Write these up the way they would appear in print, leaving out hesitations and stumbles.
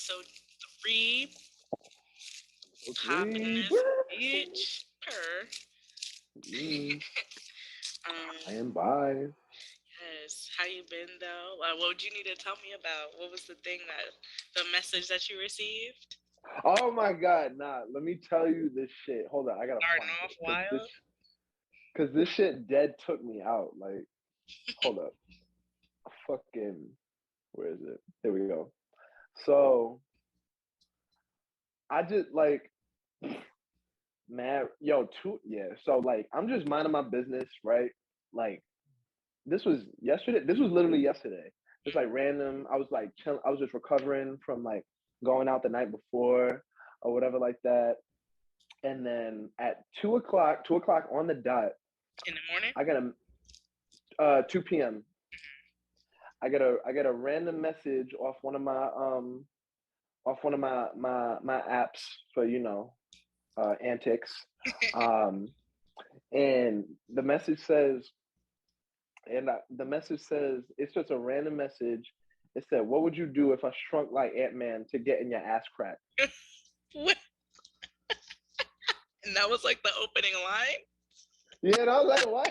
episode 3. So Hopping in 3. this bitch. Per. I am by. Yes. How you been though? What would you need to tell me about? What was the thing the message that you received? Oh my god, nah. Let me tell you this shit. Hold on, I gotta Starting find off it. wild. Cause this shit dead took me out. Like, hold up. Fucking, where is it? There we go. So I just like, man, So like, I'm just minding my business, right? Like, this was yesterday. This was literally yesterday. Just like random. I was like chill. I was just recovering from like going out the night before or whatever like that. And then at 2 o'clock on the dot, In the morning? I got a 2 p.m. I get a random message off one of my apps for antics. And the message says, it's just a random message. It said, "What would you do if I shrunk like Ant-Man to get in your ass crack?" What? And that was like the opening line? Yeah, and I was like, what?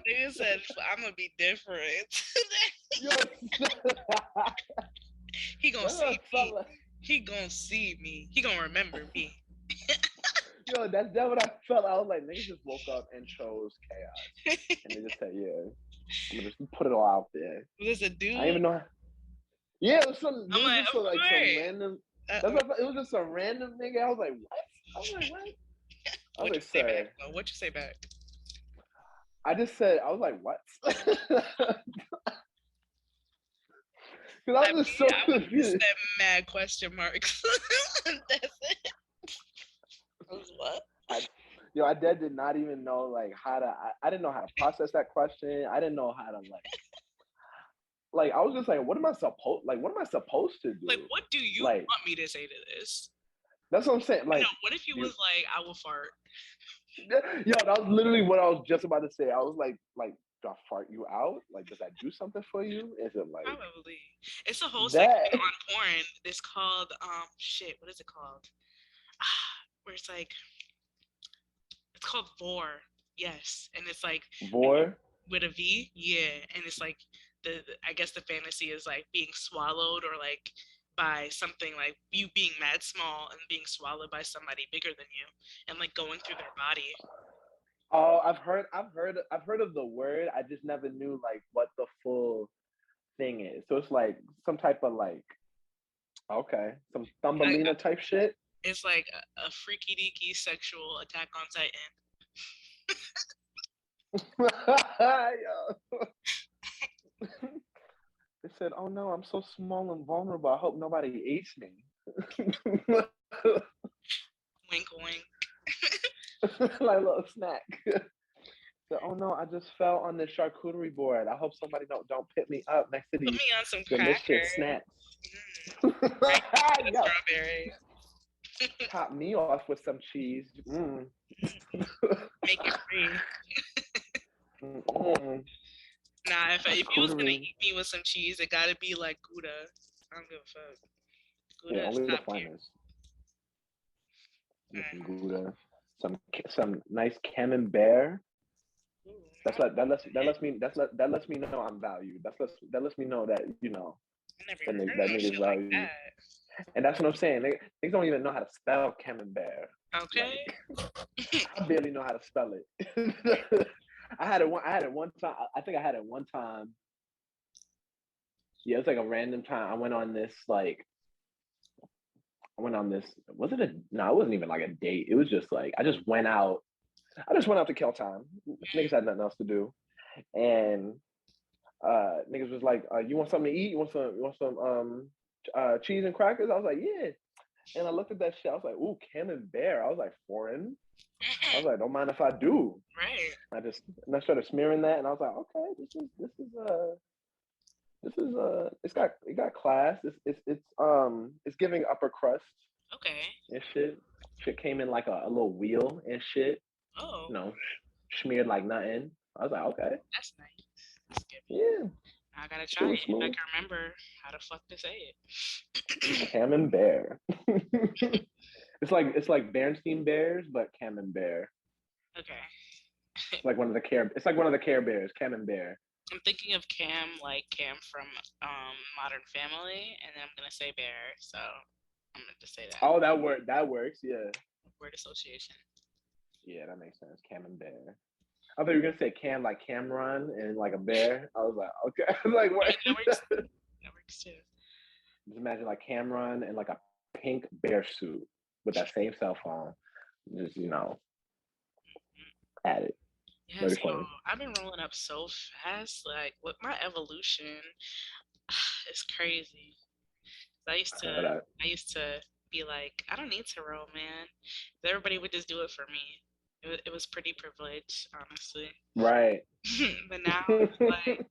Nigga said, I'm gonna be different. Yo, He gonna that's see what I me. felt like. He gonna see me. He gonna remember me. Yo, that's what I felt. I was like, niggas just woke up and chose chaos, and they just said, "Yeah, I'm gonna just put it all out there." Was this a dude? I didn't even know. Yeah, it was some. I'm like, Just some random. That's what it was just a random nigga. I was like, what? I was like, what? I was like, sir. What'd you say back? I just said, I was like, what? Because I was just so confused. That mad question marks. That's it. I was what? I did not even know like how to. I didn't know how to process that question. I didn't know how to like. I was just like, what am I supposed to do? Like, what do you want me to say to this? That's what I'm saying. Like, what if you was like, I will fart? Yo, that was literally what I was just about to say. I was like, do I fart you out? Like, does that do something for you? Is it like probably? It's a whole section on porn. It's called what is it called? Where it's like, it's called Vor. Yes, and it's like Vor with a V. Yeah, and it's like I guess the fantasy is like being swallowed or like by something, like you being mad small and being swallowed by somebody bigger than you and like going through their body. Oh, I've heard of the word. I just never knew like what the full thing is. So it's like some type of like, okay, some Thumbelina type shit. It's like a freaky deaky sexual Attack on Titan. They said, "Oh no, I'm so small and vulnerable. I hope nobody eats me." Wink, wink. Like a little snack. So, oh no, I just fell on the charcuterie board. I hope somebody don't pick me up next to these Put me on some delicious snacks. Strawberry. Top me off with some cheese. Make it free. Nah, if you was gonna eat me with some cheese, it gotta be like Gouda. I don't give a fuck. Gouda only the finest. Some Gouda, some nice camembert. That lets me know I'm valued. That lets me know that that nigga's valued. Like and that's what I'm saying. They don't even know how to spell camembert. Okay. Like, I barely know how to spell it. I had it one time. I think I had it one time. Yeah, it's like a random time. I went on this. Was it no, it wasn't even like a date. It was just like I just went out to kill time. Niggas had nothing else to do. And niggas was like, you want something to eat? You want some cheese and crackers? I was like, yeah. And I looked at that shit. I was like, ooh, camembert. I was like, foreign. I was like, don't mind if I do. Right. I started smearing that, and I was like, okay, it got class. It's giving upper crust. Okay. And shit. Shit came in like a little wheel and shit. Oh. Smeared like nothing. I was like, okay. That's nice. That's good. Yeah. I gotta Shit try was it if I smooth. can remember how the fuck to say it. Camembert. It's like Bernstein Bears, but Camembert. Okay. It's like one of the Care Bears, Camembert. I'm thinking of Cam like Cam from Modern Family, and then I'm gonna say Bear, so I'm gonna just say that. Oh, that works. Yeah. Word association. Yeah, that makes sense. Camembert. I thought you were gonna say Cam like Cameron and like a bear. I was like, okay. Like I what? mean, that works. That works too. Just imagine like Cameron and like a pink bear suit with that same cell phone. Just at it. Very Yes, yo, funny. I've been rolling up so fast. Like, with my evolution is crazy. I used to be like, I don't need to roll, man. Everybody would just do it for me. It was pretty privileged, honestly. Right. But now it's like,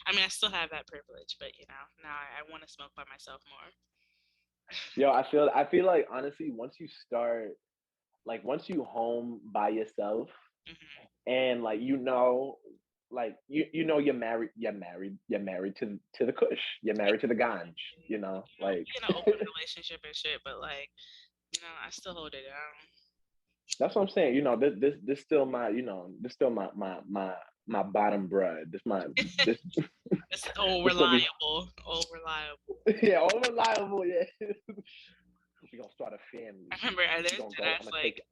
I mean, I still have that privilege, but now I want to smoke by myself more. Yo, I feel like honestly, once you home by yourself Hmm. and like you're married to the kush, you're married to the ganj, like We in an open relationship and shit, but like, I still hold it down. that's what I'm saying. This still this still my bottom bread. This It's all this still be reliable, all reliable. yeah, all reliable, yeah. We gonna start a family. I remember I We did gonna go. I'm ask gonna take like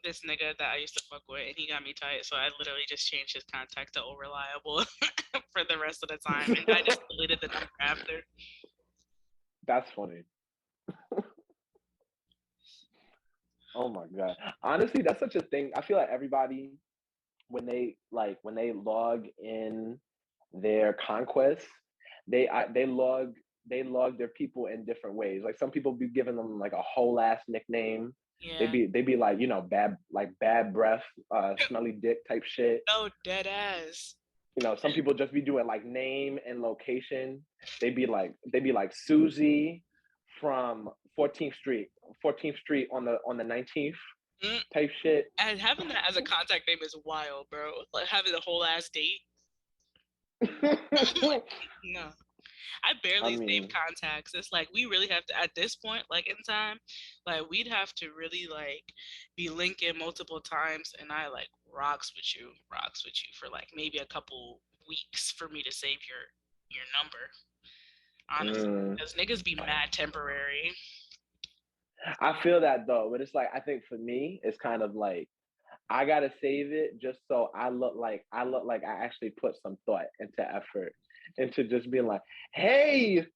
this nigga that I used to fuck with, and he got me tight. So I literally just changed his contact to all reliable for the rest of the time, and I just deleted the number after. That's funny. Oh my god. Honestly, that's such a thing. I feel like everybody when they log in their conquests, they log their people in different ways. Like some people be giving them like a whole ass nickname. They Yeah. be they be like, bad breath, smelly dick type shit. No, dead ass. Some people just be doing like name and location. They be like Susie from 14th Street, 14th Street on the 19th Mm. type shit. And having that as a contact name is wild, bro. Like having the whole ass date. Like, no. I I barely save mean, contacts. It's like we really have to at this point, like in time, like we'd have to really like be linking multiple times, and I like rocks with you for like maybe a couple weeks for me to save your number. Honestly, mm, because niggas be mad temporary. I feel that though, but it's like I think for me, it's kind of like I gotta save it just so I look like I actually put some thought into effort into just being like, hey,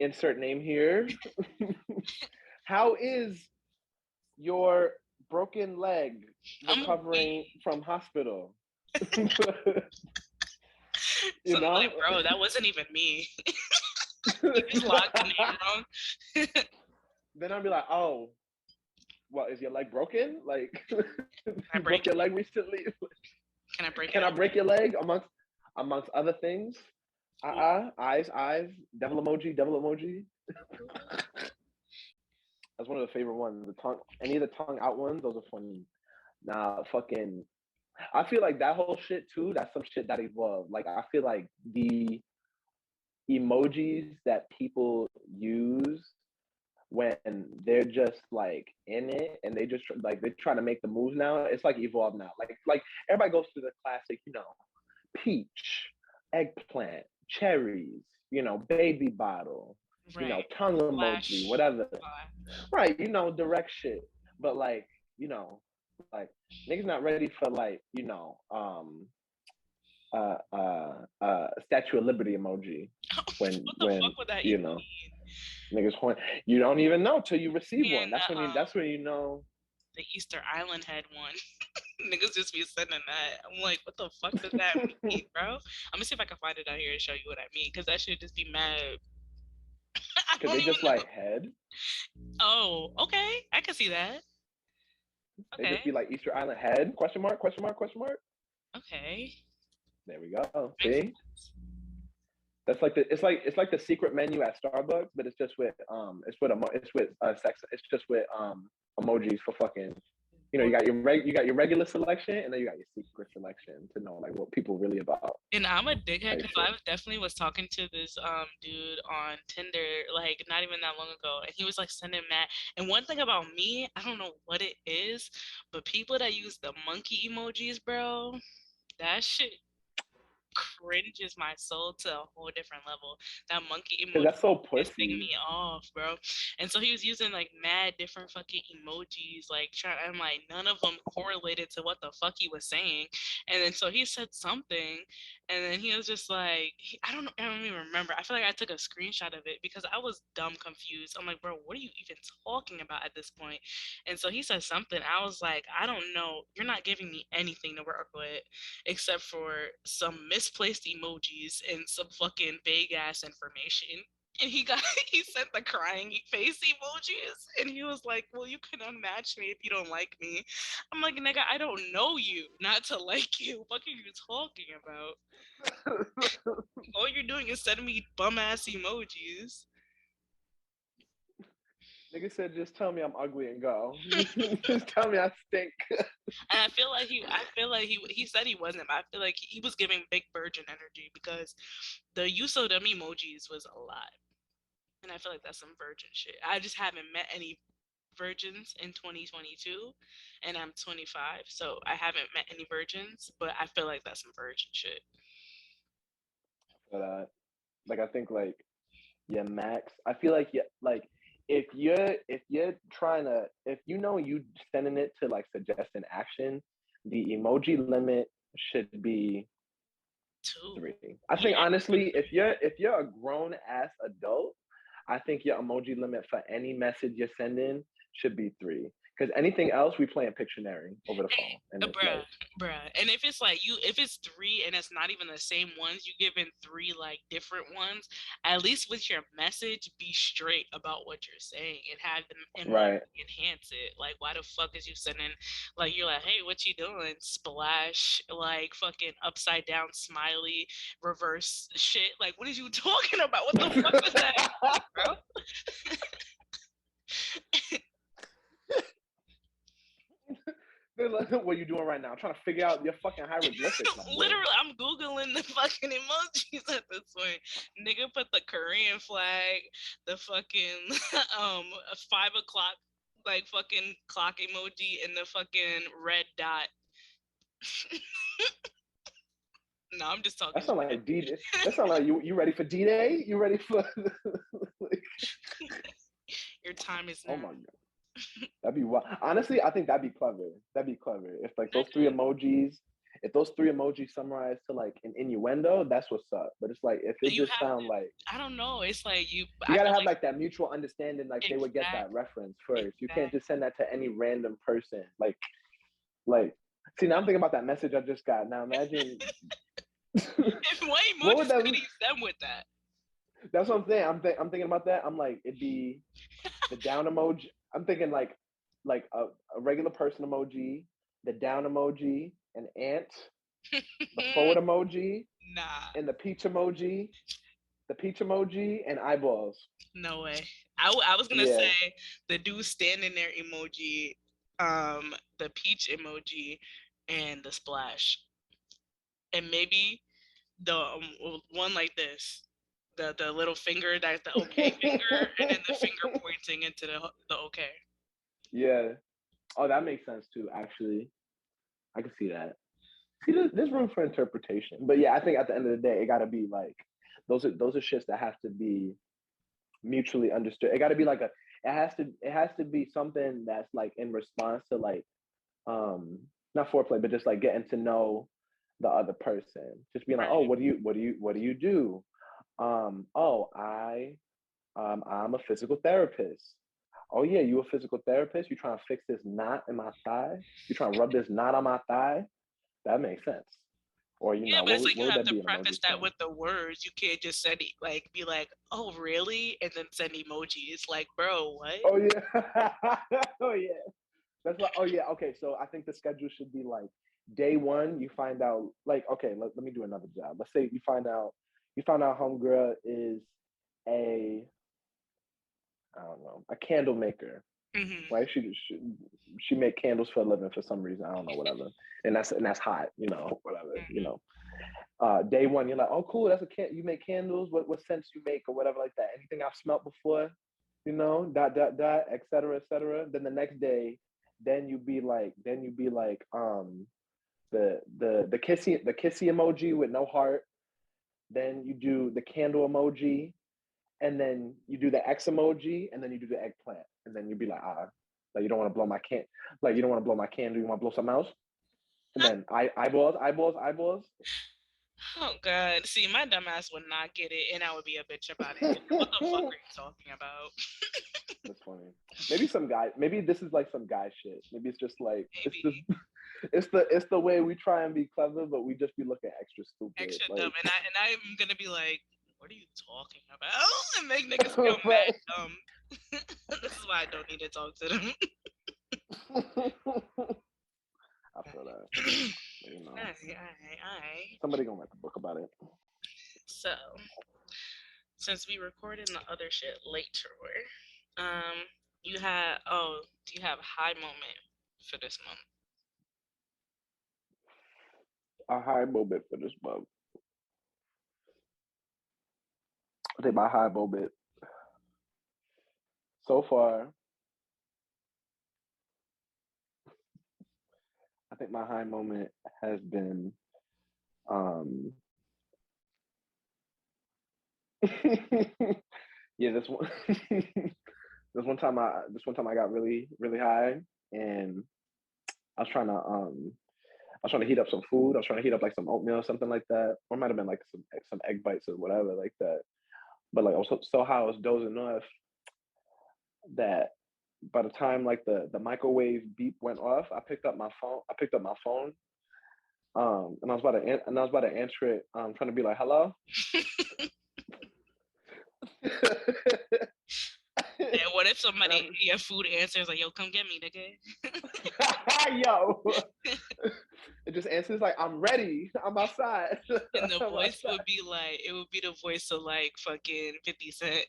insert name here. How is your broken leg I'm gonna recovering be from hospital? you so I'm like, know? bro, that wasn't even me. You just logged the name wrong. Then I'll be like, oh, what is your leg broken? Like Can I you break broke your it? leg recently? Can I break it Can I open? break your leg amongst other things? Eyes, devil emoji. That's one of the favorite ones. The tongue, any of the tongue out ones, those are funny. Nah, fucking. I feel like that whole shit too. That's some shit that evolved. Like I feel like the emojis that people use when they're just like in it and they just like they try to make the moves now. It's like evolved now. Like everybody goes through the classic, peach, eggplant, cherries, baby bottle, Right. tongue emoji, Flash. whatever. Right, direct shit. But like, like niggas not ready for like, Statue of Liberty emoji when What the fuck when would that you even know mean? niggas horn. You don't even know till you receive Man, one. That's when you know. the Easter Island had one. Niggas just be sending that. I'm like, what the fuck does that mean, bro? I'm gonna see if I can find it out here and show you what I mean, because that should just be mad. I Cause don't they even just know. like head. Oh, okay. I can see that. They just Okay. be like Easter Island head? Question mark? Question mark? Question mark? Okay. There we go. Makes See, sense. that's like it's like the secret menu at Starbucks, but it's just with it's with sex. It's just with emojis for fucking. You know, you got your regular selection, and then you got your secret selection to know like what people really about And I'm a dickhead type because shit. I was definitely was talking to this dude on Tinder like not even that long ago, and he was like sending mad. And one thing about me, I don't know what it is, but people that use the monkey emojis, bro, that shit cringes my soul to a whole different level. That monkey Cause emoji that's so pissing pussy. me off, bro. And so he was using like mad different fucking emojis, like trying. I'm like, none of them correlated to what the fuck he was saying. And then so he said something, and then he was just like, I don't even remember. I feel like I took a screenshot of it because I was dumb confused. I'm like, bro, what are you even talking about at this point? And so he said something. I was like, I don't know. You're not giving me anything to work with except for some misplaced emojis and some fucking vague ass information. And he got he sent the crying face emojis, and he was like, "Well, you can unmatch me if you don't like me." I'm like, "Nigga, I don't know you not to like you. What are you talking about? All you're doing is sending me bum ass emojis." Nigga said, just tell me I'm ugly and go. Just tell me I stink. And I feel like he said he wasn't, but I feel like he was giving big virgin energy because the use of them emojis was a lot. And I feel like that's some virgin shit. I just haven't met any virgins in 2022, and I'm 25, so I haven't met any virgins, but I feel like that's some virgin shit. But like I think like yeah, max. I feel like yeah, like if you're trying to if you know you sending it to like suggest an action, the emoji limit should be Two. three. I think Yeah, honestly, if you're a grown ass adult, I think your emoji limit for any message you're sending should be three. Because anything else, we playing Pictionary over the phone, and it's bruh, like bruh. And if it's like if it's three and it's not even the same ones, you giving three like different ones. At least with your message, be straight about what you're saying and have the emoji right. enhance it. Like, why the fuck is you sending? Like, you're like, hey, what you doing? Splash, like fucking upside down smiley, reverse shit. Like, what are you talking about? What the fuck was that, bro? They're like, what are you doing right now? I'm trying to figure out your fucking hieroglyphics, my boy. Literally, I'm googling the fucking emojis at this point. Nigga put the Korean flag, the fucking 5 o'clock like fucking clock emoji, and the fucking red dot. No, I'm just talking That sound shit. like D. That sound like you ready for D Day? You ready for? Your time is Oh now, my god, that'd be wild. Honestly, I think that'd be clever. That'd be clever if like those three nigga. emojis, if those three emojis summarize to like an innuendo, that's what's up. But it's like if it You just have sound like to. I don't know. It's like you. you I gotta feel have like like that mutual understanding, like they would get that exactly, reference first. You can't just exactly. send that to any random person. Like see now I'm thinking about that message I just got. Now imagine If what what would emojis could that he send with that? that's what I'm saying. I'm thinking about that. I'm like, it'd be the down emoji. I'm thinking like a regular person emoji, the down emoji, an ant, the forward emoji, Nah. and the peach emoji, and eyeballs. No way. I was gonna Yeah. say the dude standing there emoji, the peach emoji, and the splash, and maybe the one like this, the little finger that's the okay finger, and then the finger pointing into the okay. Yeah. Oh, that makes sense too. Actually, I can see that. See, there's room for interpretation, but yeah, I think at the end of the day, it got to be like those are shits that have to be mutually understood. It got to be like a it has to be something that's like in response to like not foreplay, but just like getting to know the other person. Just being like, oh, Right. what do you do? Oh, I'm a physical therapist. Oh yeah, you a physical therapist? You trying to fix this knot in my thigh? You trying to rub this knot on my thigh? That makes sense. Or you Yeah, know, but it's like what you would have that to be an preface emoji that for? with the words. You can't just send it like be like, "Oh, really?" and then send emojis. Like, bro, what? Oh yeah. Oh yeah. That's what. Oh yeah. Okay. So I think the schedule should be like day one. You find out like okay. Let me do another job. Let's say you find out homegirl is a I don't know a candle maker. Mm-hmm. right? She make candles for a living for some reason. I don't know, whatever. And that's hot, whatever, Mm-hmm. Day one, you're like, oh, cool, you make candles. What scents you make or whatever like that. Anything I've smelt before, dot, et cetera, et cetera. Then the next day, then you be like, the kissy emoji with no heart. Then you do the candle emoji, and then you do the X emoji, and then you do the eggplant, and then you'd be like, like you don't want to blow my like you don't want to blow my candle, you want to blow something else, and then eyeballs. Oh God! See, my dumbass would not get it, and I would be a bitch about it. What the fuck are you talking about? That's funny. Maybe this is like some guy shit. Maybe it's just like it's just Maybe it's the way we try and be clever, but we just be looking extra stupid. extra dumb, Like and I'm gonna be like, "What are you talking about?" And make niggas feel mad right. dumb. This is why I don't need to talk to them. I feel that. Alright, alright. Somebody gonna write the book about it. So, since we recorded the other shit later, you had do you have a high moment for this month? A high moment for this month. I think my high moment so far. I think my high moment has been um yeah, this one time I got really really high, and I was trying to heat up some food. I was trying to heat up like some oatmeal or something like that, or it might have been like some egg bites or whatever like that. But like also so high I was dozing off that by the time like the microwave beep went off, I picked up my phone. And I was about to answer it, trying to be like, "Hello." And what if somebody And your food answers like, "Yo, come get me, nigga"? yo, it just answers like, "I'm ready. I'm outside." And the I'm voice outside. would be like, it would be the voice of like fucking 50 Cent.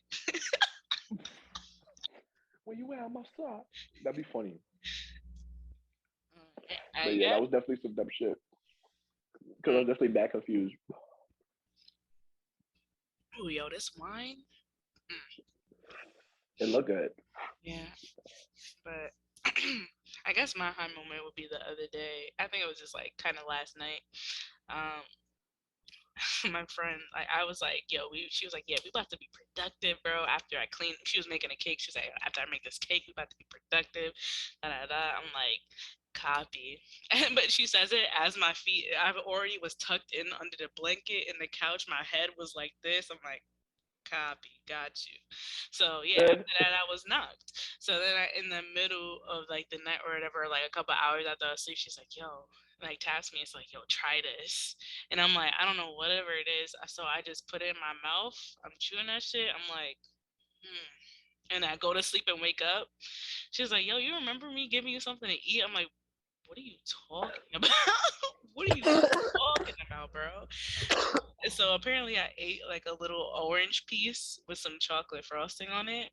Where you at? I'm outside. That'd be funny. But yeah, Yeah. that was definitely some dumb shit because I Mm. was definitely back confused. Oh, yo, this wine. Mm. It looked good. Yeah, but I guess my high moment would be the other day. I think it was just like kind of last night. Um, my friend, like I was like, yo, she was like, yeah, we about to be productive, bro. After I clean, she was making a cake. She was like, after I make this cake, we about to be productive. Da da da. I'm like, copy. But she says it as my feet, I already was tucked in under the blanket in the couch. My head was like this. I'm like, copy, got you. So yeah, after that I was knocked. So then in the middle of like the night or whatever, like a couple hours after I was asleep, she's like, yo, like taps me, it's like, yo, try this. And I'm like, I don't know, whatever it is. So I just put it in my mouth. I'm chewing that shit. I'm like, and I go to sleep and wake up. She's like, yo, you remember me giving you something to eat? I'm like, what are you talking about? What are you talking about, bro? So apparently I ate like a little orange piece with some chocolate frosting on it.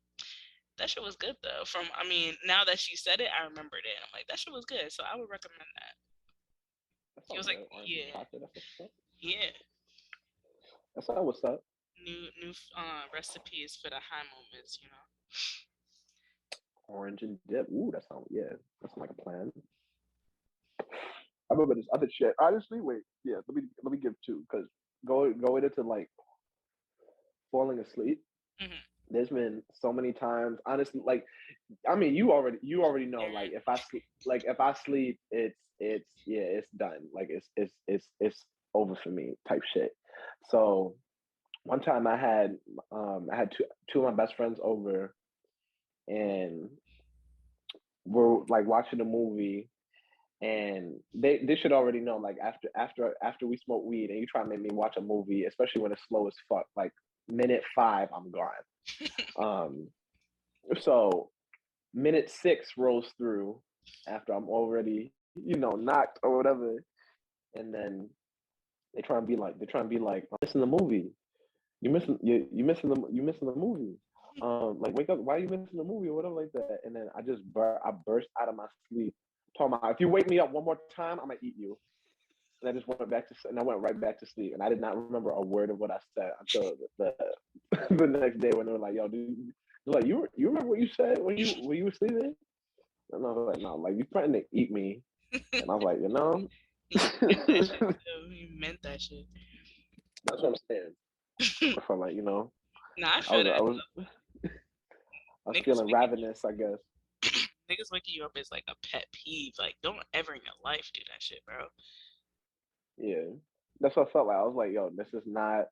That shit was good though. I mean, now that she said it, I remembered it. I'm like, that shit was good. So I would recommend that. That He sounds was like, good. Orange and yeah, chocolate. That's what's up. yeah. That's not what's up. New recipes for the high moments, you know. Orange and dip. Ooh, that sounds like a plan. I remember this other shit. Honestly, wait, yeah, let me give two because going into like falling asleep. Mm-hmm. There's been so many times, honestly. Like, I mean, you already know. Like, if I sleep, it's done. Like, it's over for me, type shit. So one time I had two of my best friends over, and we're like watching a movie, and they should already know. Like after we smoke weed and you try to make me watch a movie, especially when it's slow as fuck, like minute 5 I'm gone. Um, so minute 6 rolls through after I'm already knocked or whatever, and then they try and be like, I'm missing the movie. You missing the movie. like wake up, why are you missing the movie or whatever like that? And then I burst out of my sleep. Talking about if you wake me up one more time, I'm gonna eat you. And I just went back to and I went right back to sleep. And I did not remember a word of what I said until the next day when they were like, "Yo, dude," like you remember what you said when you were sleeping? And I was like, "No, like you threatened to eat me." And I was like, That shit too. You meant that shit. that's what I'm saying. I felt like Nah, I I feel was I that. was I was Niggas feeling waking ravenous, I guess. niggas waking you up is like a pet peeve. Like, don't ever in your life do that shit, bro. Yeah, that's what I felt like. I was like, "Yo, this is not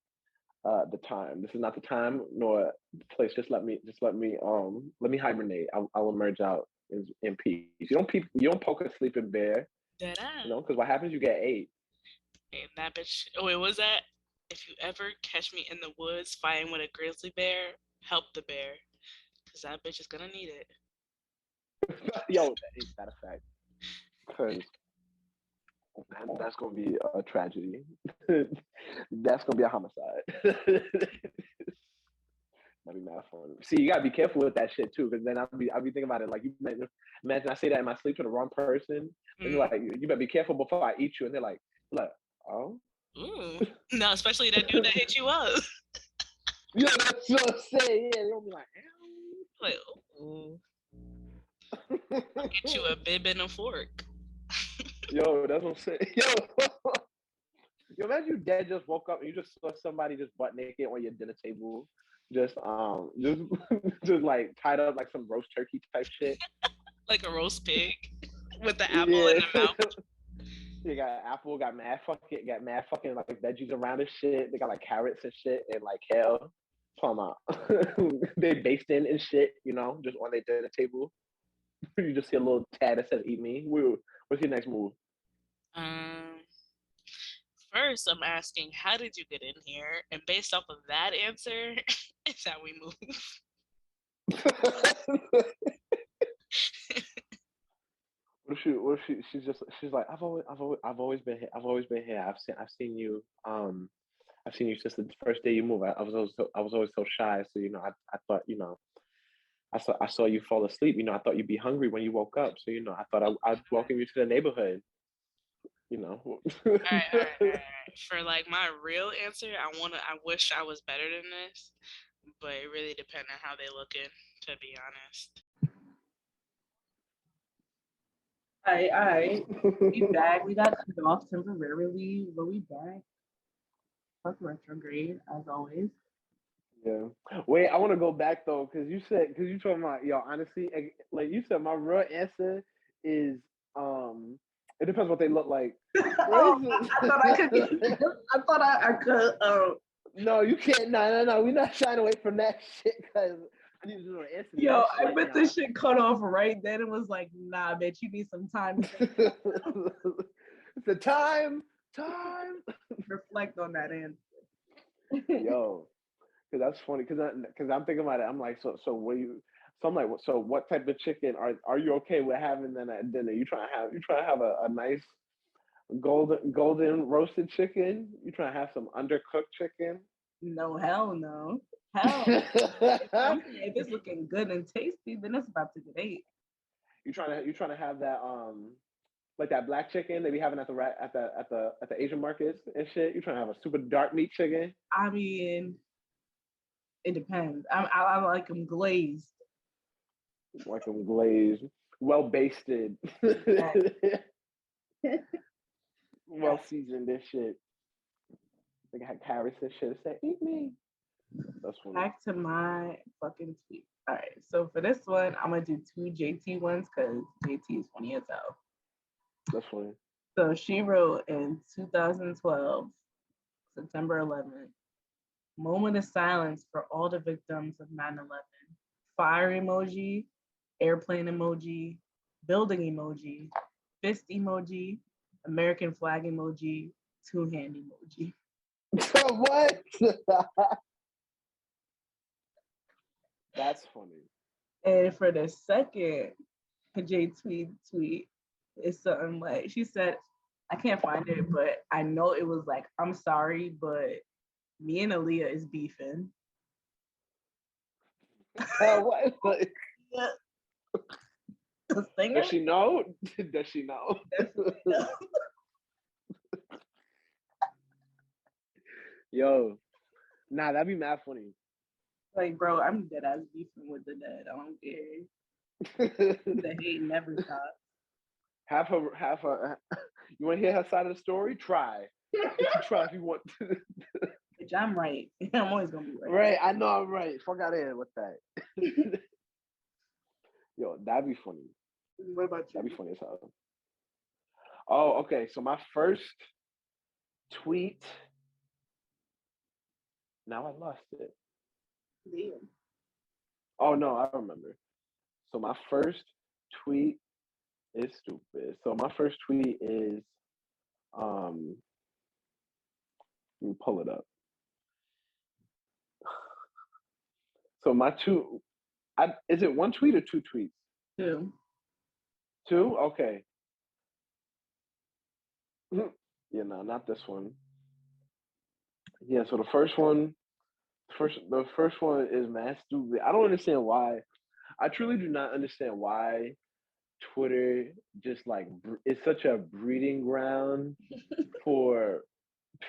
the time. This is not the time nor the place. Let me hibernate. I'll emerge out in peace. You don't poke a sleeping bear, Dead ass. because what happens? You get ate. And that bitch. Oh, wait, what was that? If you ever catch me in the woods fighting with a grizzly bear, help the bear, cause that bitch is gonna need it. Yo, ain't that a fact? Because that's gonna be a tragedy. That's gonna be a homicide. That'd be mad fun. See, you gotta be careful with that shit too, because then I'll be thinking about it like you imagine I say that in my sleep to the wrong person, and they're like, you better be careful before I eat you, and they're like, oh, Ooh. No, especially that dude that hit you up. yeah, that's what I'm saying. Yeah, they'll be like, Like, ooh. I'll get you a bib and a fork. yo, that's what I'm saying. Yo, imagine you dead just woke up and you just saw somebody just butt naked on your dinner table, just just like tied up like some roast turkey type shit. Like a roast pig with the apple in Yeah. the mouth. They got apple, got mad fucking like veggies around and shit. They got like carrots and shit and like kale. Talking about they based in and shit, just on their dinner table. You just see a little tad that says "Eat me." What's your next move? Um, First, I'm asking, how did you get in here? And based off of that answer, is how we move. She's like I've always been here. I've seen you. I've seen you since the first day you moved. I was always so shy. So I thought I saw you fall asleep. I thought you'd be hungry when you woke up. So I thought I'd welcome you to the neighborhood. All right, all right, all right, all right. For like my real answer, I wish I was better than this, but it really depends on how they looking, to be honest. All right. We back. We got cut off temporarily, but we back. Fuck retrograde, as always. Yeah. Wait, I want to go back though, because you talking about honestly, like you said, my real answer is it depends what they look like. Oh, I thought I could. I thought I could. No, you can't. No. We're not shying away from that shit because I need to know the answer to Yo, that I shit. bet this shit cut off right then. It was like, nah, bitch, you need some time to It's the time. reflect on that answer. Yo, because that's funny. Because I'm thinking about it. I'm like, so what do you? So I'm like, so what type of chicken are you okay with having then at dinner? You trying to have a nice golden roasted chicken? You trying to have some undercooked chicken? No, hell no. Hell. If it's looking good and tasty, then it's about to get ate. You trying to have that like that black chicken they be having at the Asian markets and shit. You trying to have a super dark meat chicken? I mean, it depends. I like them glazed. Like them glazed, well basted, well seasoned and shit. They got carrots and shit. Say, eat me. That's funny. Back to my fucking tweet. All right, so for this one, I'm gonna do two JT ones because JT is funny as hell. That's funny. So she wrote in 2012, September 11th, moment of silence for all the victims of 9/11. Fire emoji, airplane emoji, building emoji, fist emoji, American flag emoji, two-hand emoji. What? That's funny. And for the second J tweet, it's something like she said, I can't find it, but I know it was like, I'm sorry, but me and Aaliyah is beefing. What? Like, Yeah. The singer? does she know? Does she know? Yo, nah, that'd be mad funny. Like, bro, I'm dead ass beefing with the dead. I don't care. The hate never stops. Have her. You want to hear her side of the story? Try. You can try if you want to. Bitch, I'm right. I'm always gonna be right. Right, I know I'm right. Fuck out of here with that. Yo, that'd be funny. What about you? That'd be funny as hell. Oh, okay. So my first tweet. Now I lost it. Damn. Oh no, I remember. So my first tweet is stupid. So my first tweet is let me pull it up. So my two is it one tweet or two tweets? Two. Two? Okay. Yeah, no, not this one. Yeah, so the first one is mad stupid. I don't understand why. I truly do not understand why Twitter just like it's such a breeding ground for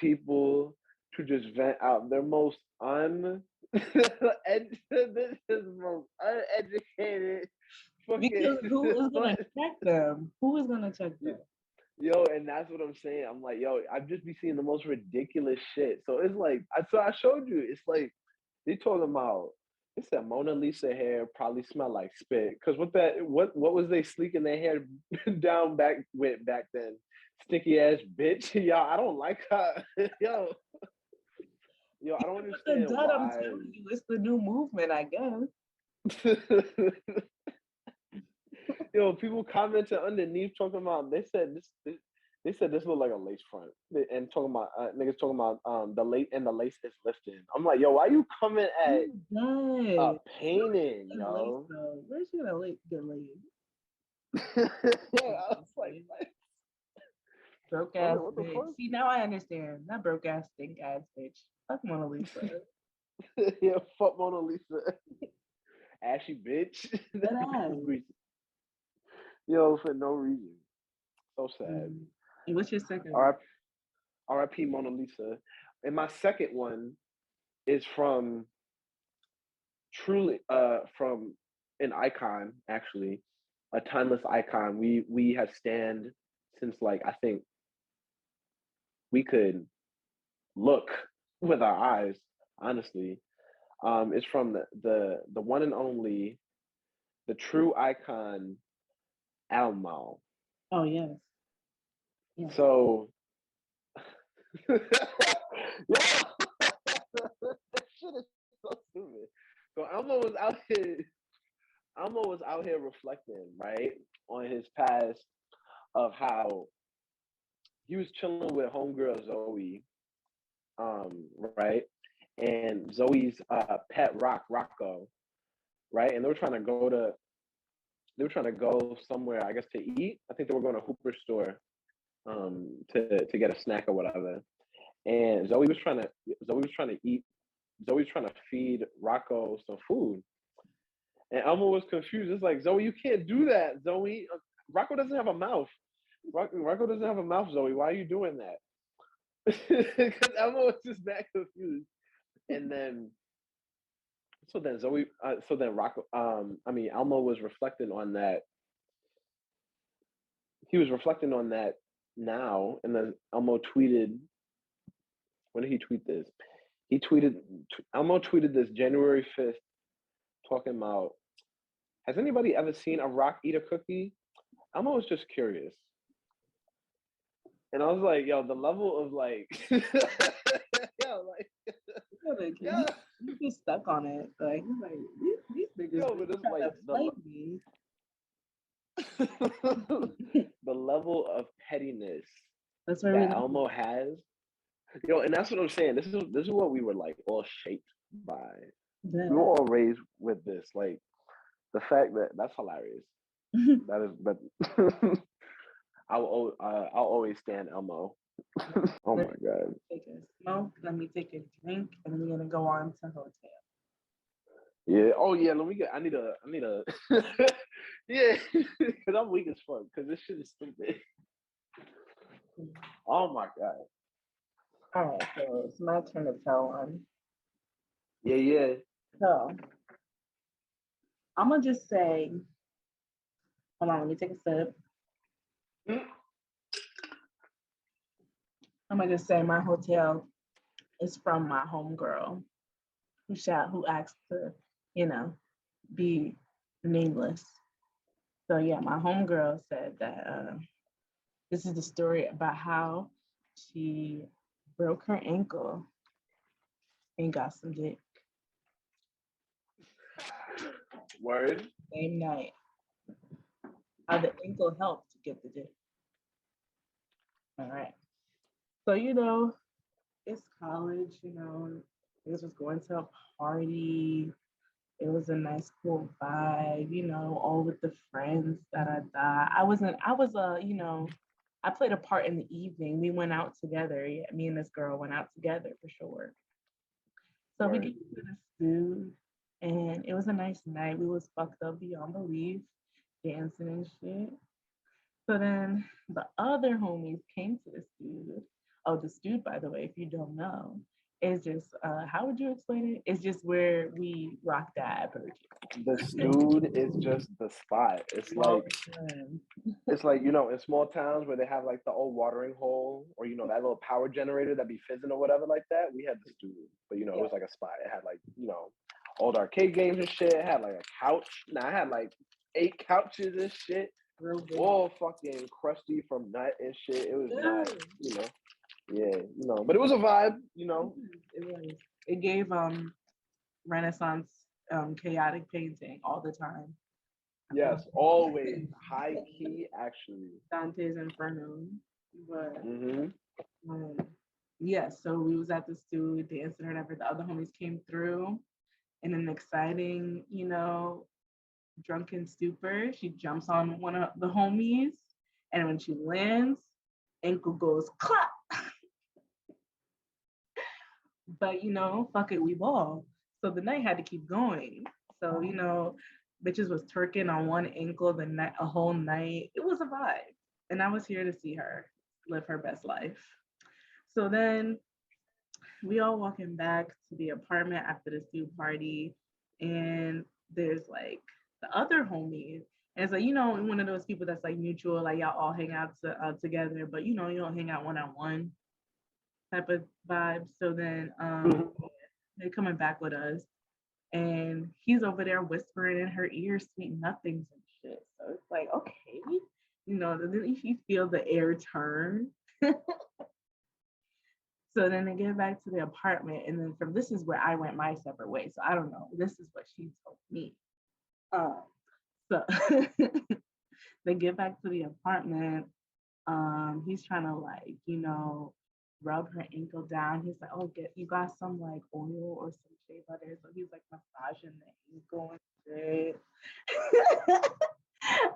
people to just vent out their most this is most uneducated fucking Because who is gonna check them? Who is gonna check them? yo, and that's what I'm saying. I'm like, yo, I've just be seeing the most ridiculous shit. So it's like I showed you. It's like they talking about. It's that Mona Lisa hair probably smell like spit. Cause what was they sleeking their hair down back then? Sticky ass bitch. Yo, I don't like her. Yo, I don't understand Dud, I'm why. telling you, it's the new movement, I guess. Yo, people commented underneath talking about they said this looked like a lace front and talking about niggas talking about the lace is lifting. I'm like, yo, why you coming at painting, yo? Where's she gonna get laid? Yeah, I was like, what? Broke ass bitch. See, now I understand. Not broke ass, stink ass bitch. Fuck Mona Lisa. Yeah, fuck Mona Lisa. Ashy bitch. Yo, for no reason. So sad. What's your second one? R.I.P. Mona Lisa. And my second one is from from an icon, actually, a timeless icon. We have stand since like I think we could look with our eyes, honestly. It's from the one and only, the true icon, Almo. Oh yes. Yeah. So yeah. That shit is so stupid. So Almo was out here reflecting, right, on his past of how he was chilling with homegirl Zoe, right, and Zoe's pet Rocco, right, and they were trying to go somewhere, I guess, to eat. I think they were going to Hooper store, to get a snack or whatever. And Zoe was trying to feed Rocco some food. And Elmo was confused. It's like, Zoe, you can't do that, Zoe. Rocco doesn't have a mouth. Rocco doesn't have a mouth, Zoe. Why are you doing that? Because Elmo was just that confused. And then, Elmo was reflecting on that. He was reflecting on that now. And then Elmo tweeted, when did he tweet this? Elmo tweeted this January 5th, talking about, has anybody ever seen a rock eat a cookie? Elmo was just curious. And I was like, yo, the level of like, you just stuck on it. Like, these niggas but it's like the level of pettiness that Elmo has. Yo, and that's what I'm saying. This is what we were like all shaped by. Yeah. We were all raised with this. Like the fact that's hilarious. That is, but I'll always stand Elmo. Oh my god. Let me take a drink, and we're gonna go on to hotel. Yeah. Oh yeah. Let me get. I need a. Yeah, because I'm weak as fuck. Because this shit is stupid. Oh my god. All right, so it's my turn to tell one. Yeah, yeah. So I'm gonna just say, hold on, let me take a sip. I'm gonna just say my hotel is from my homegirl who asked to, you know, be nameless. So yeah, my homegirl said that this is the story about how she broke her ankle and got some dick Word. same night. How the ankle helped to get the dick. All right. So it's college. This was going to a party. It was a nice, cool vibe. All with the friends. Da da da. I was I played a part in the evening. We went out together. Yeah, me and this girl went out together for sure. So we Word. get to this food, and it was a nice night. We was fucked up beyond belief, dancing and shit. So then the other homies came to this dude. Oh, this dude, by the way, if you don't know, is just how would you explain it? It's just where we rock that The dude is just the spot. It's like in small towns where they have like the old watering hole or that little power generator that be fizzing or whatever like that. We had this dude, but it was like a spot. It had like old arcade games and shit. It had like a couch. Nah, I had like 8 couches and shit. All fucking crusty from nut and shit. It was nice. Yeah, but it was a vibe. It was. It gave Renaissance chaotic painting all the time. Yes, always high key actually. Dante's Inferno, but yeah. So we was at the studio dancing or whatever. The other homies came through in an exciting, drunken stupor. She jumps on one of the homies, and when she lands, ankle goes clap. But fuck it, we ball. So the night had to keep going. So bitches was twerking on one ankle the night, a whole night. It was a vibe, and I was here to see her live her best life. So then we all walking back to the apartment after the stew party, and there's like the other homies. And it's like, one of those people that's like mutual, like y'all all hang out together, but you don't hang out one-on-one type of vibe. So then they're coming back with us, and he's over there whispering in her ear sweet nothings and shit. So it's like, okay, then you feel the air turn. So then they get back to the apartment, and then from this is where I went my separate way. So I don't know. This is what she told me. So they get back to the apartment. He's trying to rub her ankle down. He's like, oh, you got some like oil or some shea butter. So he's like massaging the ankle and shit.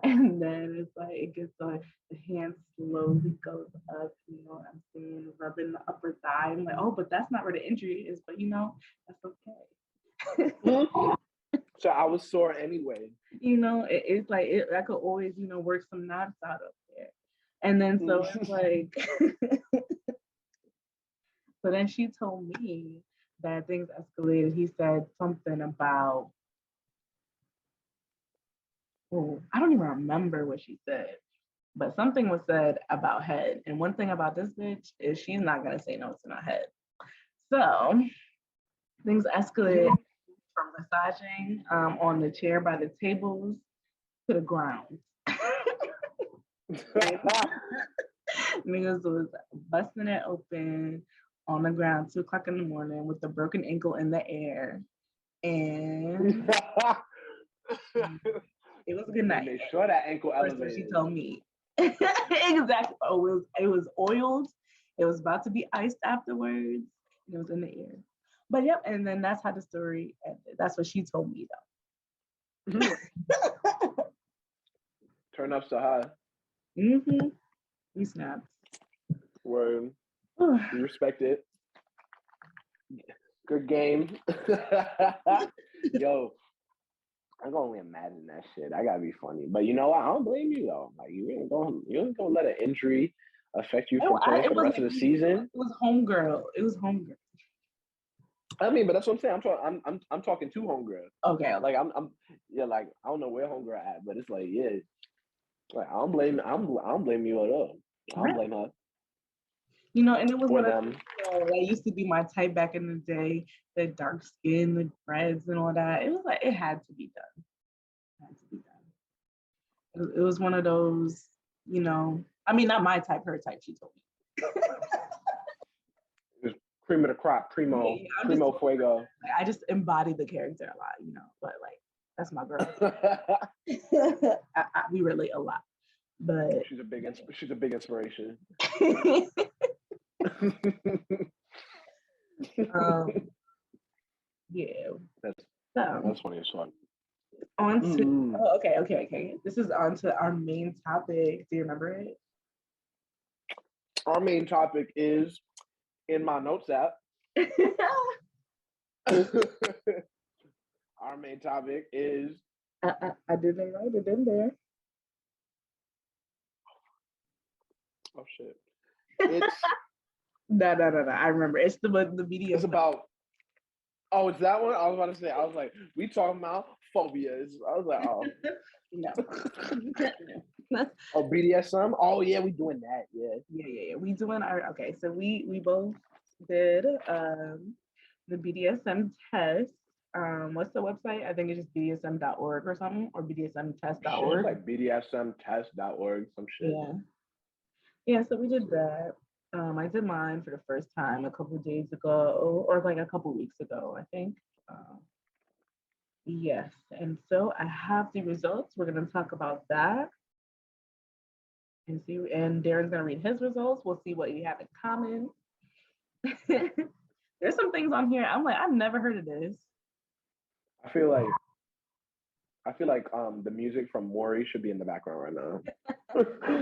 And then it's like it gets like the hand slowly goes up, I'm saying, rubbing the upper thigh. I'm like, oh, but that's not where the injury is, but that's okay. So I was sore anyway. It's like I could always, work some knots out up there. And then so it's like so then she told me that things escalated. He said something about I don't even remember what she said, but something was said about head. And one thing about this bitch is she's not gonna say no to my head. So things escalated from massaging on the chair by the tables to the ground. Niggas was busting it open on the ground 2:00 in the morning with the broken ankle in the air. And it was a good night. Make sure that ankle elevated. That's what she told me. Exactly. Oh, it was oiled. It was about to be iced afterwards. It was in the air. But yep, and then that's how the story ended. That's what she told me though. Turn up so high. We snapped. Word. We respect it. Good game. Yo, I can only imagine that shit. That gotta be funny. But you know what? I don't blame you though. Like you ain't gonna let an injury affect you from playing It for the rest wasn't of the me. season. It was homegirl. It was homegirl. I mean, but that's what I'm saying. I'm talking to homegirl. Okay. Like I'm yeah, like I don't know where homegirl at, but it's like, yeah. Like I don't blame you at all. I don't blame her. You know, and it was Or one of them. that used to be my type back in the day, the dark skin, the dreads and all that. It was like it had to be done. It had to be done. It was one of those, you know, I mean not my type, her type, she told me. Cream of the crop, primo fuego. Like, I just embody the character a lot, you know, but like that's my girl. We relate a lot, but she's a big inspiration. Yeah, that's funny as fuck. On to okay. This is on to our main topic. Do you remember it? Our main topic is in my notes app. Our main topic is. I didn't write it in there. Oh shit! It's no. I remember. It's the BDSM. It's about. Oh, it's that one. I was about to say. I was like, we talking about phobias. I was like, oh no. Oh, BDSM. Oh yeah, we doing that. Yeah. We doing our okay. So we both did the BDSM test. What's the website? I think it's just bdsm.org or something, or bdsmtest.org. Like bdsmtest.org, some shit. Yeah, so we did that. I did mine for the first time a couple of days ago, or like a couple of weeks ago, I think. Yes, and so I have the results. We're gonna talk about that. And see, and Darren's gonna read his results. We'll see what you have in common. There's some things on here. I'm like, I've never heard of this. I feel like the music from Maury should be in the background right now.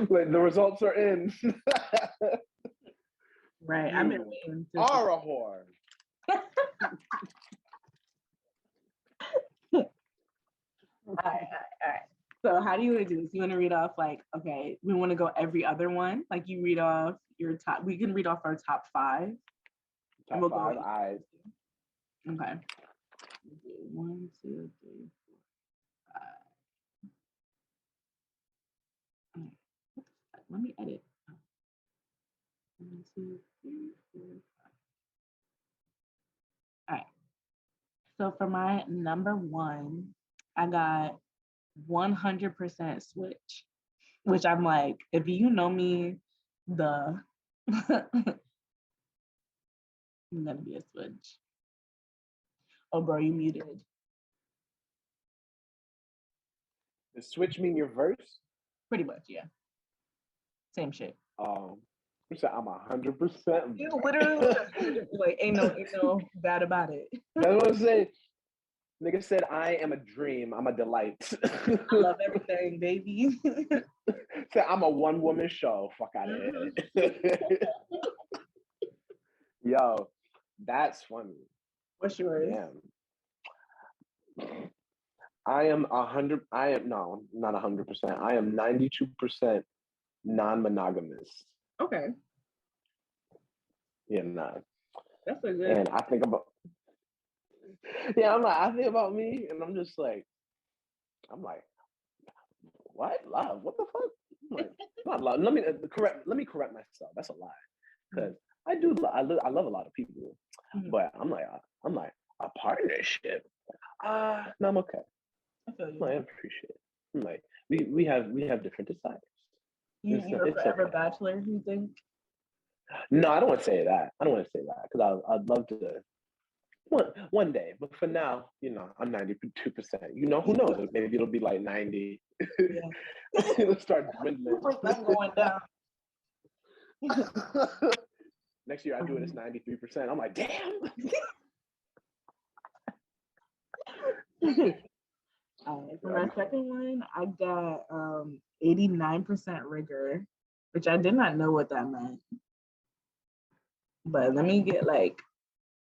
Like the results are in. Right. I've been waiting. Are a whore. All right. So how do you want to do this? You want to read off like, okay, we want to go every other one. Like you read off your top. We can read off our top 5. Top we'll 5. Okay. 1, 2, 3, 4, 5. Let me edit. 1, 2, 3, 4, 5. All right. So for my number 1, I got 100% switch, which I'm like, if you know me, I'm gonna be a switch. Oh, bro, you muted. Does switch mean your verse? Pretty much, yeah. Same shit. You said I'm 100%. You literally like ain't no bad about it. That's what I'm saying. Nigga said I am a dream. I'm a delight. I love everything, baby. Said I'm a one-woman show. Fuck out of here. Yo, that's funny. What's yours? Damn. I am 100. I am no, not 100%. I am 92% non-monogamous. Okay. Yeah, nah. That's a good. And I think about. Yeah, I think about me, and I'm just like, what love? What the fuck? I'm like, not love. Let me correct myself. That's a lie, because I love a lot of people, but I'm like a partnership. No, I'm okay. I feel you. I appreciate it. I'm like we have different desires. You're a forever bachelor, you think? No, I don't want to say that. Because I'd love to one day. But for now, I'm 92%. Who knows? Maybe it'll be like 90. Yeah. It'll start dwindling. I'm going down. Next year I do it as 93%. I'm like, damn. For my second one, I got 89% rigor, which I did not know what that meant. But let me get like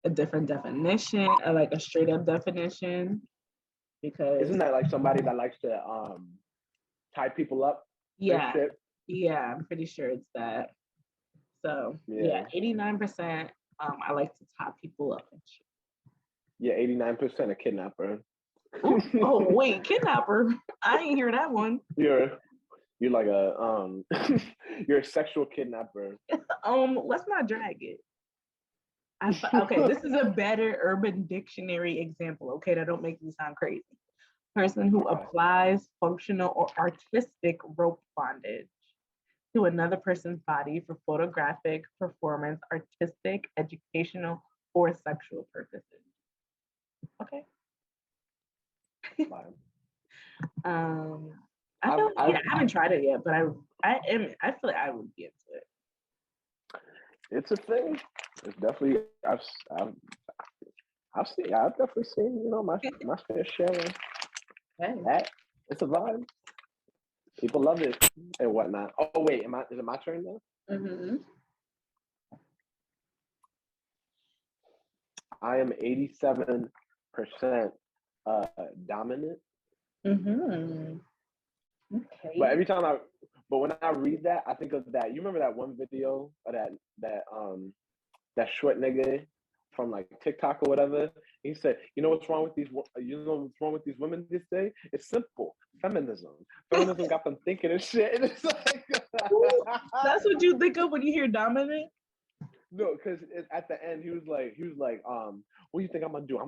a different definition, or like a straight up definition. because Isn't that like somebody that likes to tie people up and yeah, shit? yeah, I'm pretty sure it's that. So yeah, Yeah. 89%. I like to tie people up and shit. Yeah, 89% a kidnapper. Ooh, oh wait, kidnapper. I ain't hear that one. You're like a you're a sexual kidnapper. Let's not drag it. Okay, this is a better Urban Dictionary example. Okay, that don't make me sound crazy. Person who applies functional or artistic rope bondage to another person's body for photographic, performance, artistic, educational, or sexual purposes. Okay. I feel I haven't tried it yet, but I feel like I would be into it. It's a thing. It's definitely I've definitely seen, you know, my fair share of that. It's a vibe. People love it and whatnot. Oh wait, is it my turn now? Mm-hmm. I am 87% dominant. Mm-hmm. Okay. But when I read that, I think of that. You remember that one video of that short nigga from like TikTok or whatever? He said, "You know what's wrong with these? You know what's wrong with these women this day? It's simple. Feminism. Feminism got them thinking and shit." And it's like, that's what you think of when you hear dominant. No, because at the end he was like, what do you think I'm gonna do? I'm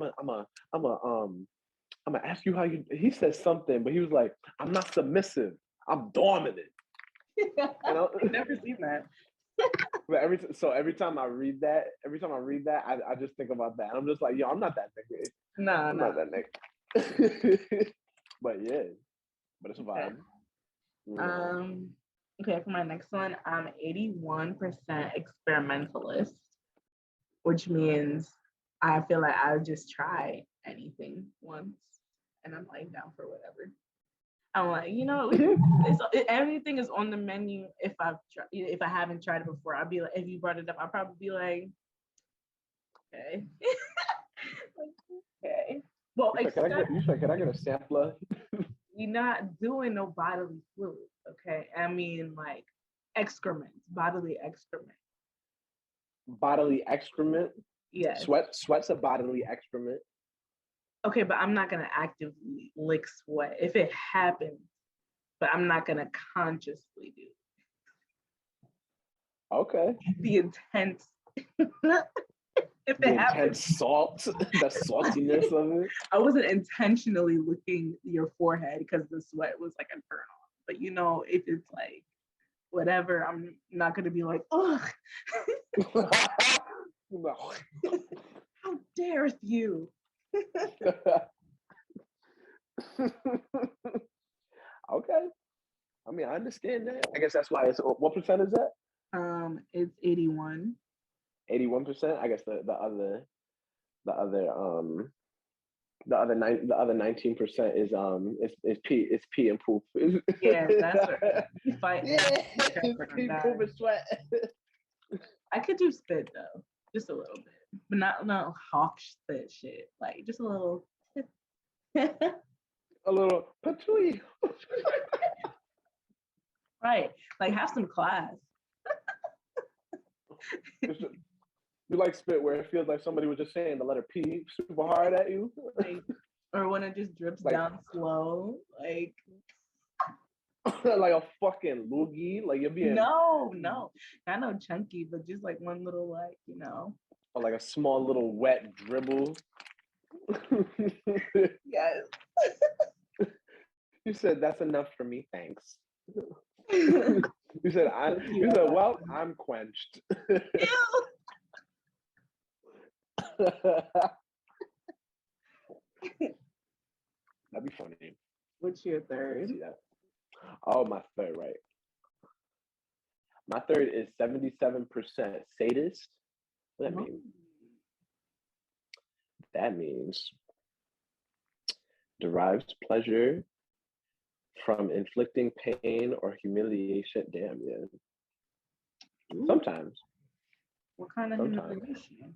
gonna ask you how you. He said something, but he was like, I'm not submissive. I'm dominant. I've never seen that. But every time I read that, I just think about that. I'm just like, yo, I'm not that nigga. I'm not that nigga. But yeah, but it's a vibe. Okay. Okay, for my next one, I'm 81% experimentalist, which means I feel like I would just try anything once, and I'm like down for whatever. I'm like, you know, everything is on the menu. If I haven't tried it before, I'll be like, if you brought it up, I'll probably be like, okay, okay. Well, you said, can I get a sampler? We're not doing no bodily fluids, okay? I mean, like excrement, bodily excrement. Bodily excrement? Yes. Sweat's a bodily excrement. Okay, but I'm not gonna actively lick sweat if it happens, but I'm not gonna consciously do it. Okay. The intense if the it happens, salt, the saltiness of it. I wasn't intentionally licking your forehead because the sweat was like a turn on. But you know, if it's like whatever, I'm not gonna be like, ugh. How dare you? Okay. I mean, I understand that. I guess that's why it's what percent is that? It's 81. 81%. I guess the other 19% is pee and poop. Yeah, that's right. You fight. Yeah, pee, poop, and sweat. I could do spit though, just a little bit, but not hawk spit shit. Like just a little. A little patooey. Right, like have some class. You like spit where it feels like somebody was just saying the letter P super hard at you, like, or when it just drips like, down slow, like like a fucking loogie, like you're being no, not no chunky, but just like one little or like a small little wet dribble. Yes. You said that's enough for me, thanks. You said well, I'm quenched. That'd be funny. What's your third? Oh, my third, right. My third is 77% sadist. What does that mean? That means derives pleasure from inflicting pain or humiliation. Damn, yeah. Sometimes. What kind of humiliation?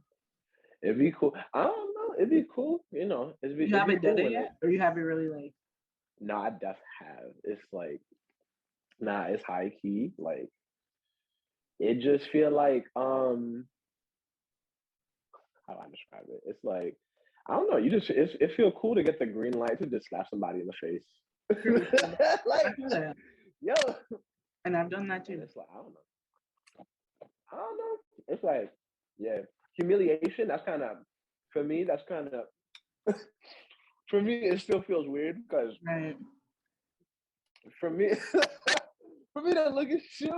It'd be cool. I don't know. it'd be cool. You know, You it'd be haven't done cool it when yet, it. or you haven't really like. No, I def have. It's like, nah, it's high key. Like, it just feel like, how do I describe it? It's like, I don't know. It feel cool to get the green light to just slap somebody in the face. True. I Like, feel that, yo, and I've done that and too. it's like, I don't know. I don't know. It's like, yeah, humiliation. That's kind of, for me. That's kind of, for me. It still feels weird because Right. for me, for me to look at you,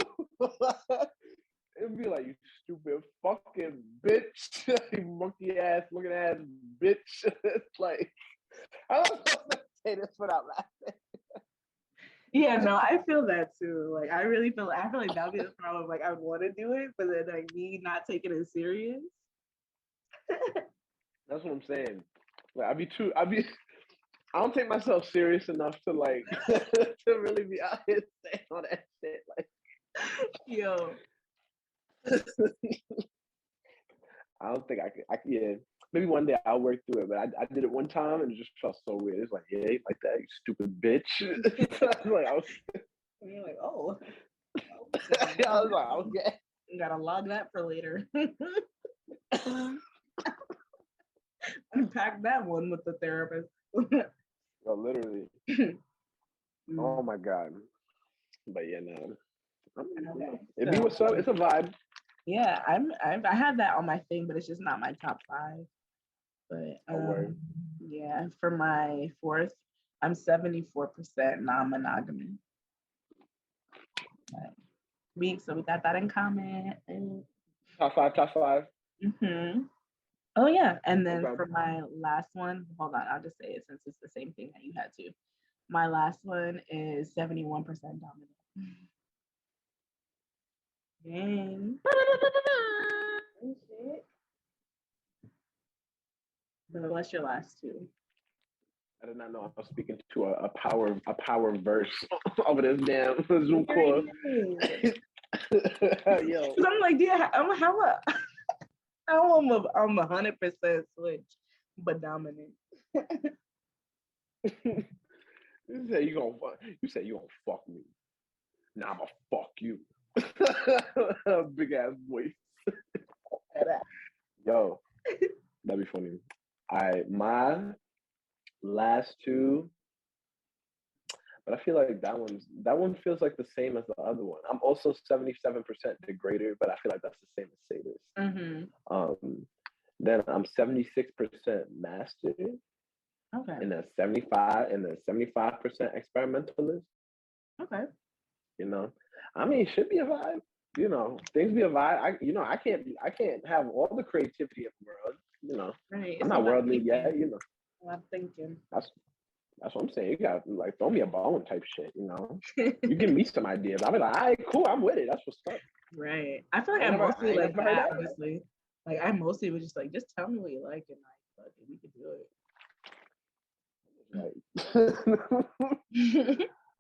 it'd be like, you stupid fucking bitch, you monkey ass looking ass bitch. It's like, I don't know how to say this without laughing. Yeah, no, I feel that too. Like I really feel I feel like that would be the problem. Like I want to do it, but then like me not taking it serious. That's what I'm saying. Like, I don't take myself serious enough to like to really be out here saying all that shit. Like, Yo. I don't think I could. Yeah, maybe one day I'll work through it. But I did it one time and it just felt so weird. It's like, yeah, you like that, you stupid bitch. Like, And you're like, oh. I was like, okay. You gotta log that for later. Unpack that one with the therapist. Yo, literally. Oh my god. But yeah, no. Okay. It'd be what's up. It's a vibe. Yeah, I have that on my thing, but it's just not my top 5. But yeah, for my 4th, I'm 74% non-monogamy. So we got that in common. Top 5, top 5. Mm-hmm. Oh yeah, and then Okay. for my last one, hold on, I'll just say it since it's the same thing that you had to. My last one is 71% dominant. Dang. But what's your last 2? I did not know I was speaking to a power verse over this damn Zoom call. Yo. I'm like, yeah, I'm I'm 100% switch, but dominant. You say you gonna fuck me. Nah, I'm gonna fuck you. Big ass voice. Yo, that'd be funny. My last 2, but I feel like that one feels like the same as the other one. I'm also 77% degrader, but I feel like that's the same as sadist. Mm-hmm. Then I'm 76% master. Okay. And then 75% experimentalist. Okay. You know, I mean, it should be a vibe. You know, things be a vibe. I can't have all the creativity in the world. You know, right. I'm not worldly yet. You know, I'm thinking. That's what I'm saying. You got like throw me a bone type shit. You know, you give me some ideas. I'll be like, all right, cool, I'm with it. That's what's up. Right. I feel like I mostly like that, honestly. Like I mostly was just like, just tell me what you like, and like, we could do it. Like,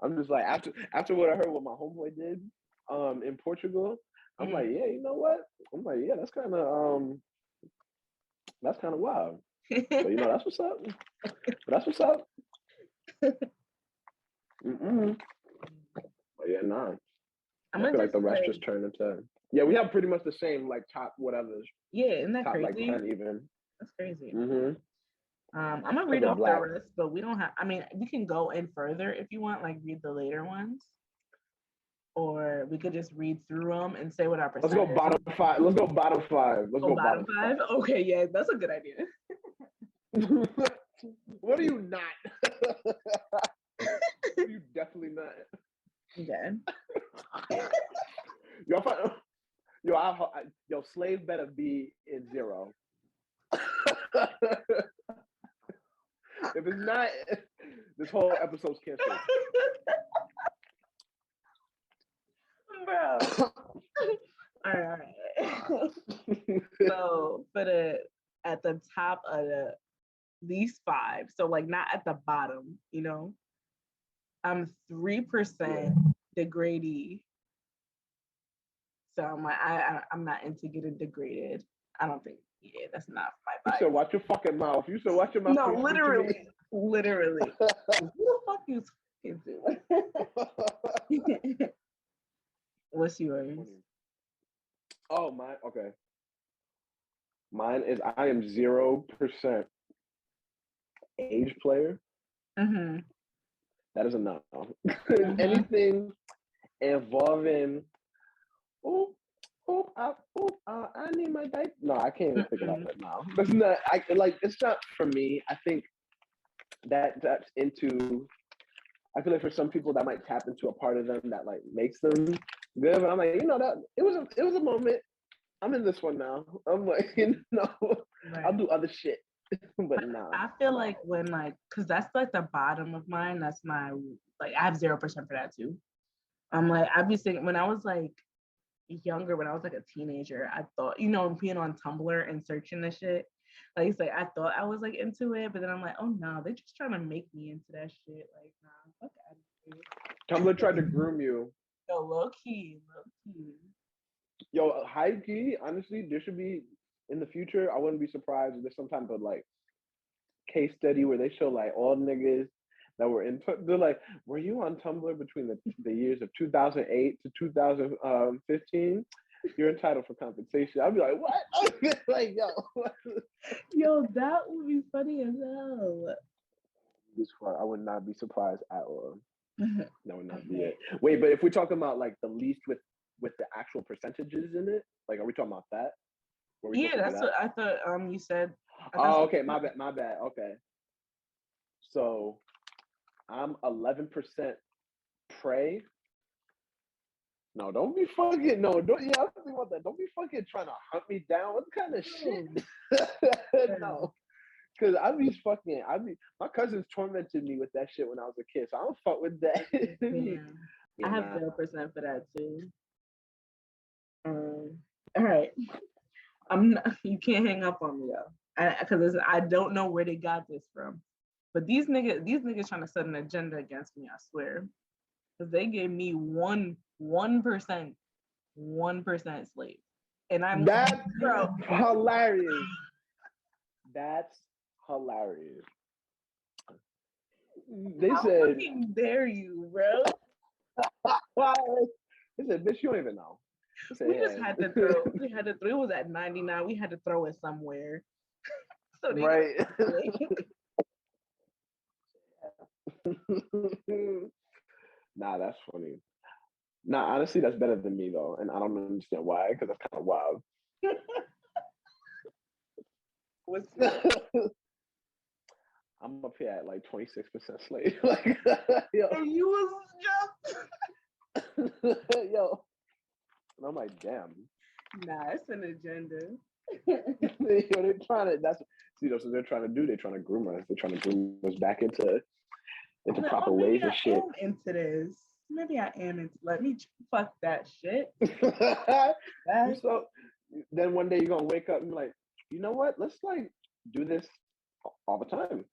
I'm just like after what I heard what my homeboy did in Portugal, I'm like, yeah, you know what? I'm like, yeah, that's kind of wild. So you know, that's what's up. That's what's up. But yeah, nah. I feel like the rest just turned into we have pretty much the same like top whatever. Yeah, isn't that top crazy? Like 10 even. That's crazy. Mm-hmm. I'm gonna read off the rest, but we don't have. I mean, we can go in further if you want, like read the later ones, or we could just read through them and say what our percentage. Let's go bottom 5. Let's go bottom 5. Let's go bottom 5. Okay, yeah, that's a good idea. What are you not? You definitely not. Okay. Yo, slave better be in 0. If it's not, this whole episode's canceled. Bro. All right. So at the top of the least 5, so like not at the bottom, you know, I'm 3% degradee. So I'm like, I'm not into getting degraded. I don't think Yeah, that's not my You vibe. said, watch your fucking mouth. You said, watch your mouth. No, when you speak to me. literally. Who the fuck you talking to? What's yours? Oh, mine. Okay. Mine is I am 0% age player. Mm-hmm. That is a no. Mm-hmm. Anything involving, I need my diaper. No, I can't even think about that now. That's not. It's not for me. I think that's into. I feel like for some people that might tap into a part of them that like makes them good. But I'm like, that it was a moment. I'm in this one now. I'm like, Right. I'll do other shit. But nah. I feel like when because that's like the bottom of mine. That's my I have 0% for that too. I'm like, I'd be thinking when I was like younger, when I was like a teenager, I thought, being on Tumblr and searching the shit. Like it's like I thought I was like into it, but then I'm like, oh no, they're just trying to make me into that shit. Like, nah, fuck out of here. Tumblr tried to groom you. Yo, low key. Yo, high key, honestly, there should be in the future. I wouldn't be surprised if there's some type of like case study where they show like all niggas that were in. They're like, were you on Tumblr between the years of 2008 to 2015? You're entitled for compensation. I'd be like, what? Like, yo, that would be funny as hell. This far, I would not be surprised at all. That would not be it. Wait, but if we're talking about like the least with the actual percentages in it, like, are we talking about that? Yeah, that's what I thought. You said. Oh, okay. My bad. Okay. So, I'm 11% prey. No, don't be fucking. No, don't. Yeah, I'm thinking about that. Don't be fucking trying to hunt me down. What kind of shit? No. Cause my cousins tormented me with that shit when I was a kid, so I don't fuck with that. Yeah, I have 0% for that too. All right, I'm not, you can't hang up on me though, because I don't know where they got this from, but these niggas trying to set an agenda against me. I swear, because they gave me 1% slave, and That's hilarious. That's hilarious. They said, fucking dare you, bro? They said, bitch, you don't even know. Said, we just had to throw. We had to throw. It was at 99. We had to throw it somewhere. So right. Nah, that's funny. Nah, honestly, that's better than me though, and I don't understand why, because that's kind of wild. What's I'm up here at like 26% slave. Like, yo. And you was just yo. And I'm like, damn. Nah, it's an agenda. Yo, they're trying to. That's so they're trying to do. They're trying to groom us. They're trying to groom us back into proper ways and shit. I am into this. Maybe I am into. Let me fuck that shit. So then one day you're gonna wake up and be like, you know what? Let's like do this all the time.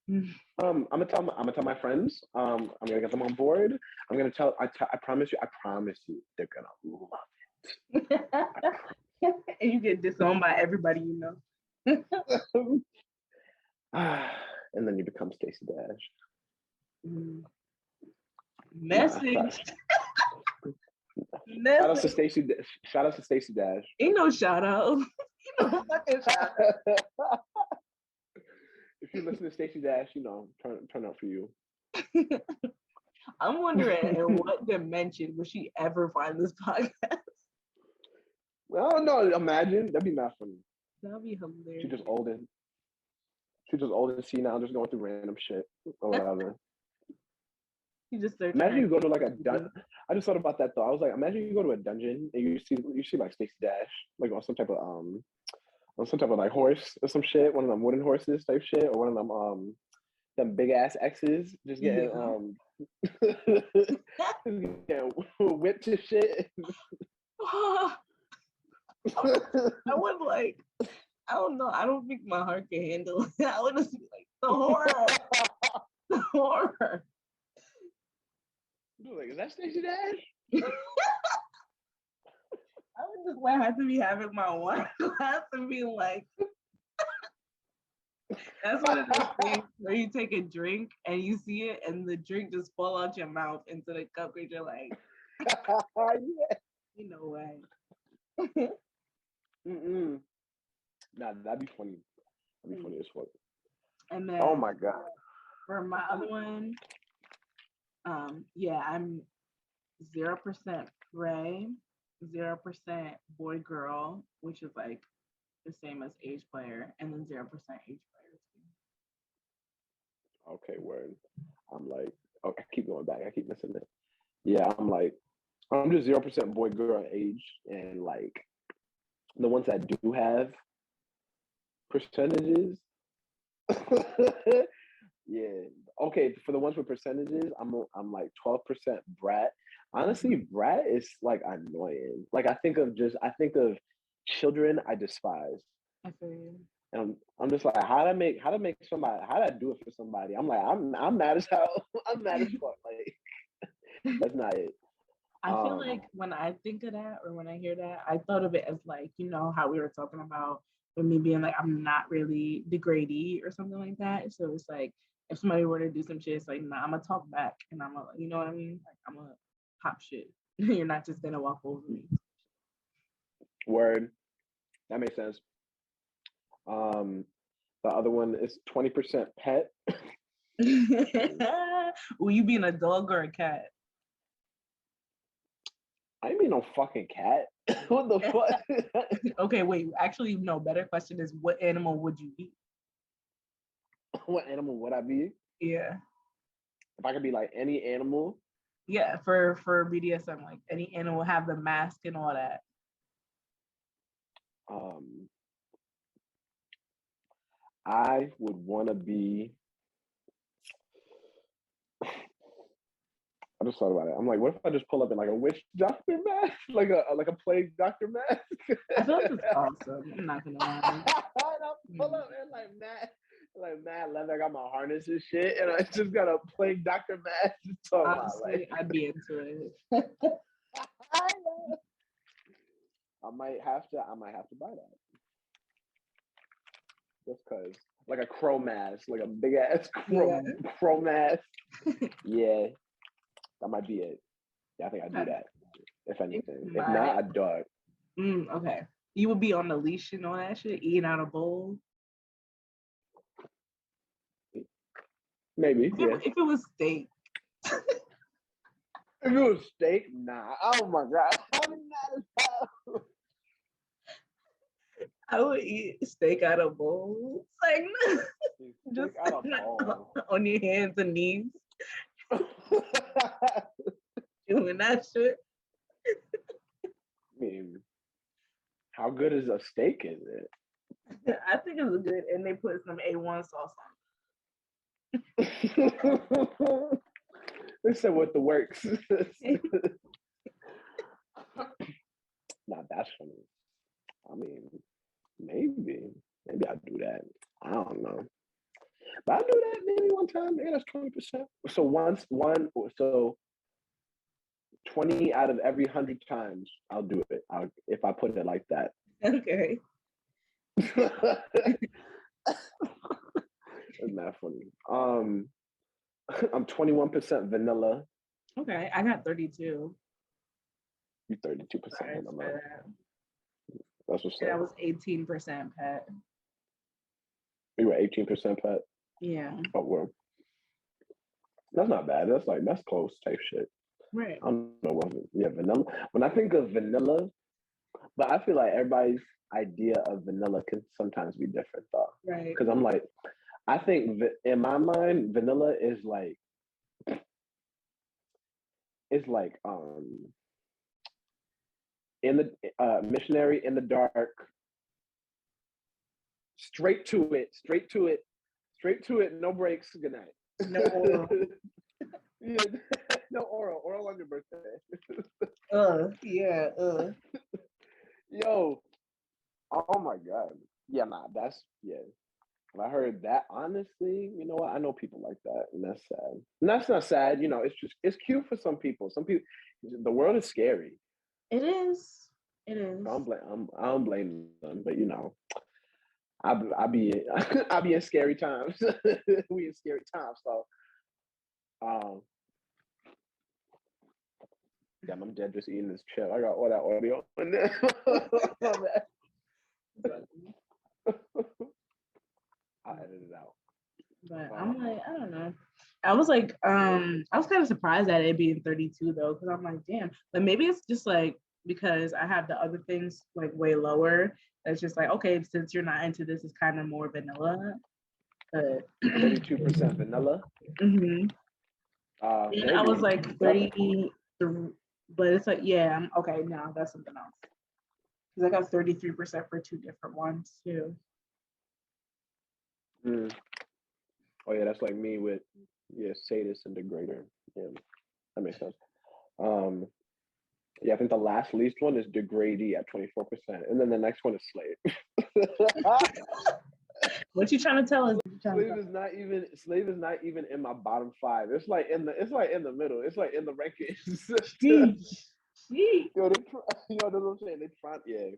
I'm gonna tell my friends. I'm gonna get them on board. I'm gonna tell. I promise you. They're gonna love it. And you get disowned by everybody you know. And then you become Stacey Dash. Message. Shout out to Stacey. Shout out to Stacey Dash. Ain't no shout out. Ain't no fucking shout out. If you listen to Stacey Dash, turn out for you. I'm wondering in what dimension would she ever find this podcast? Well, I don't know. Imagine that'd be mad funny. That'd be hilarious. She's just old and senile, just going through random shit or whatever. You just imagine you go to like a dungeon. I just thought about that though. I was like, imagine you go to a dungeon and you see like Stacey Dash, like on some type of like horse or some shit, one of them wooden horses type shit, or one of them big ass X's just getting getting whipped to shit. I would like, I don't know. I don't think my heart can handle it. I would just be like, the horror. The horror. Like, is that Stacey Dash? I would When I had to be having my wine glass and be like, that's one of those things where you take a drink and you see it and the drink just fall out your mouth into the cup and you're like, Yeah. you know way. Nah, that'd be funny. That'd be funny as fuck. And Oh then my god. for my other one, yeah, I'm 0% Ray, 0% boy girl, which is like the same as age player, and then 0% age player Okay, word. I'm like, okay, I keep going back. I keep missing it. Yeah, I'm just 0% boy girl age, and like the ones that do have percentages. Yeah. Okay, for the ones with percentages, I'm like 12% brat. Honestly, brat is like annoying. Like I think of children I despise. I feel you. And I'm just like, how to make somebody, how to do it for somebody. I'm like, I'm mad as hell. I'm mad as fuck. Like that's not it. I feel like when I think of that or when I hear that, I thought of it as like, you know, how we were talking about with me being like, I'm not really degradee or something like that. So it's like, if somebody were to do some shit, it's like, nah, I'm gonna talk back and I'm gonna, you know what I mean? Like, I'm gonna pop shit. You're not just gonna walk over me. Word. That makes sense. The other one is 20% pet. Will you being a dog or a cat? I ain't mean no fucking cat. What the fuck? Okay, wait. Actually, no. Better question is, what animal would you be? What animal would I be? Yeah, If I could be like any animal, yeah. For BDSM, like any animal have the mask and all that. um, I would want to be. I just thought about it. I'm like, what if I just pull up in like a witch doctor mask, like a plague doctor mask? I feel like it's awesome. I'm not gonna lie. And I'll pull up in like mad leather. I got my harness and shit, and I just got a plague doctor mask. Honestly, I'd be into it. I might have to buy that just cause like a crow mask, like a big ass Yeah. crow mask. Yeah, that might be it. Yeah, I think I'd do that if anything. If not, I'd dog. Okay. You would be on the leash and all that shit, eating out of bowl. Maybe, yeah. If it was steak. If it was steak, nah. Oh my god, I'm mad as hell. I would eat steak out of bowls. Like just Steak out of bowl. on your hands and knees doing that shit. I mean, how good is a steak, is it? I think it was good, and they put some A1 sauce on it. They said what the works. Nah, that's funny. I mean, maybe I'd do that. I don't know. But I'll do that maybe one time. Yeah, that's 20%. So 20 out of every 100 times I'll do it. If I put it like that. Okay. Isn't that funny? I'm 21% vanilla. Okay, I got 32. You 32% vanilla. That's what's and up. I was 18% pet. You were 18% pet? Yeah. Oh, well. That's not bad. That's close type shit. Right. I don't know what, yeah, vanilla. When I think of vanilla, but I feel like everybody's idea of vanilla can sometimes be different though. Right. Because I'm like, I think in my mind, vanilla is like, in the missionary in the dark, straight to it, no breaks, good night. No oral. Yeah, no oral on your birthday. Yeah. Yo, oh my god. Yeah, nah, yeah. When I heard that, honestly, you know what? I know people like that, and that's sad. And that's not sad, it's cute for some people. Some people, the world is scary. It is. It is. I don't blame them, but you know, I be I be in scary times. We in scary times, so um. Damn, I'm dead just eating this chip. I got all that audio in there. I'll edit it out. But I'm like, I don't know. I was like, I was kind of surprised at it being 32 though, because I'm like, damn. But maybe it's just like because I have the other things like way lower. It's just like, okay, since you're not into this, it's kind of more vanilla. But 32% vanilla. mm-hmm. And I Maybe. was like 30, but it's like, yeah, I'm okay. No, that's something else. Because I got 33% for two different ones too. Mm. Oh yeah, that's like me with sadist and degrader. Yeah, that makes sense. Yeah, I think the last least one is degradee at 24%, and then the next one is slave. What you trying to tell us? Slave is not even in my bottom five. It's like in the middle. It's like in the rankings. Sheesh. Yo, that's what I'm saying. They try, yeah.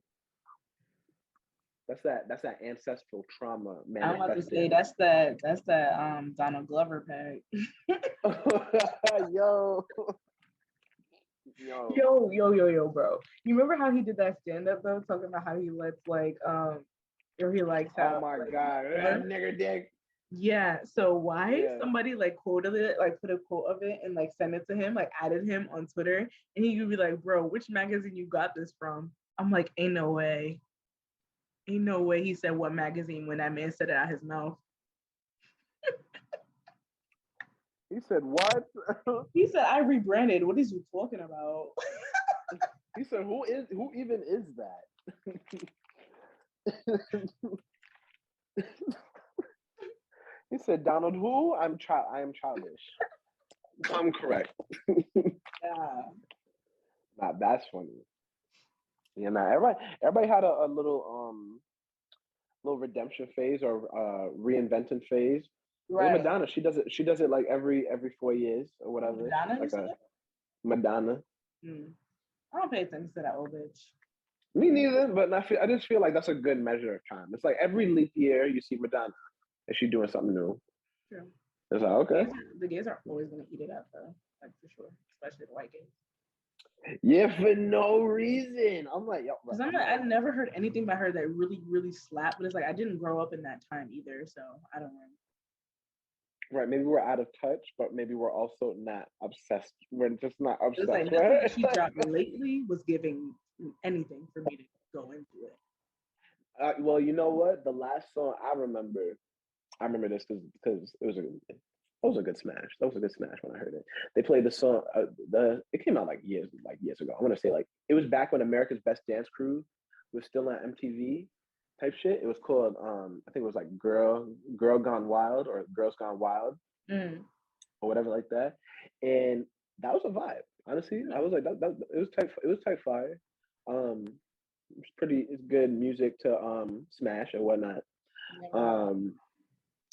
That's that ancestral trauma I'm about to say manifesting. that's that Donald Glover pack. Yo. Yo, bro. You remember how he did that stand-up though, talking about how he lets like or he likes how Oh my like, god, that nigger dick. yeah. So why somebody like quoted it, like put a quote of it and like sent it to him, like added him on Twitter, and he could be like, bro, which magazine you got this from? I'm like, ain't no way. Ain't no way he said what magazine when that man said it out his mouth. He said what? He said I rebranded. What is you talking about? He said who even is that? He said Donald who? I am childish. I'm correct. Yeah. Nah, that's funny. Yeah, nah, everybody had a little redemption phase or reinventing phase. Like Right. Madonna, she does it like every 4 years or whatever. Madonna, Like a Madonna. I don't pay attention to that old bitch. Me neither, but I just feel like that's a good measure of time. It's like every leap year you see Madonna and she's doing something new. True. It's like okay. The gays are always gonna eat it up though, like for sure, especially the white gays. Yeah, for no reason. I'm like, yo, because I'm like, I never heard anything by her that really, really slapped. But it's like I didn't grow up in that time either, so I don't know. Right, maybe we're out of touch, but maybe we're also not obsessed. We're just not obsessed. It's like nothing that she dropped lately was giving anything for me to go into it. Well, you know what? The last song I remember this because it was a good smash. That was a good smash when I heard it. They played the song. It came out like years ago. I want to say like it was back when America's Best Dance Crew was still on MTV type shit. It was called I think it was like Girl Gone Wild or Girls Gone Wild or whatever like that. And that was a vibe. Honestly, I was like that it was type fire. It's good music to smash and whatnot.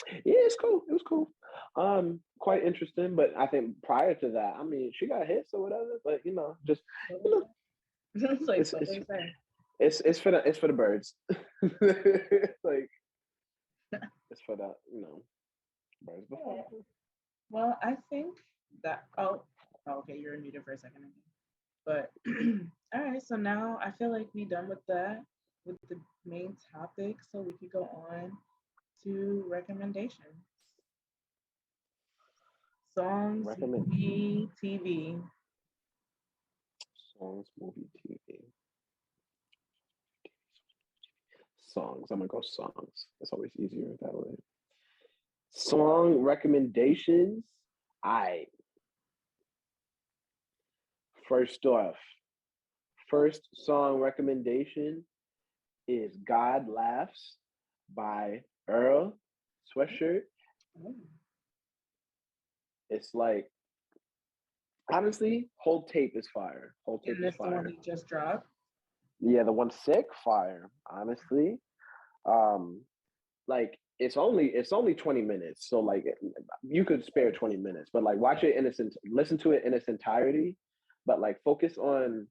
Yeah, it's cool. It was cool. Quite interesting, but I think prior to that, I mean, she got hits or whatever. But just it's for the birds. Like it's for the birds. Before. Well, I think that. Okay, you're muted for a second. But all right, so now I feel like we're done with that, with the main topic, so we could go on to recommendations. Songs, movie, TV. Songs, movie, TV. Songs. I'm gonna go songs. It's always easier that way. Song recommendations. First off, first song recommendation is God Laughs by Earl Sweatshirt. It's like, honestly, whole tape is fire. Whole tape is fire. The one he just dropped? Yeah, the one sick fire, honestly. Like it's only 20 minutes. So like you could spare 20 minutes, but like watch it listen to it in its entirety, but like focus on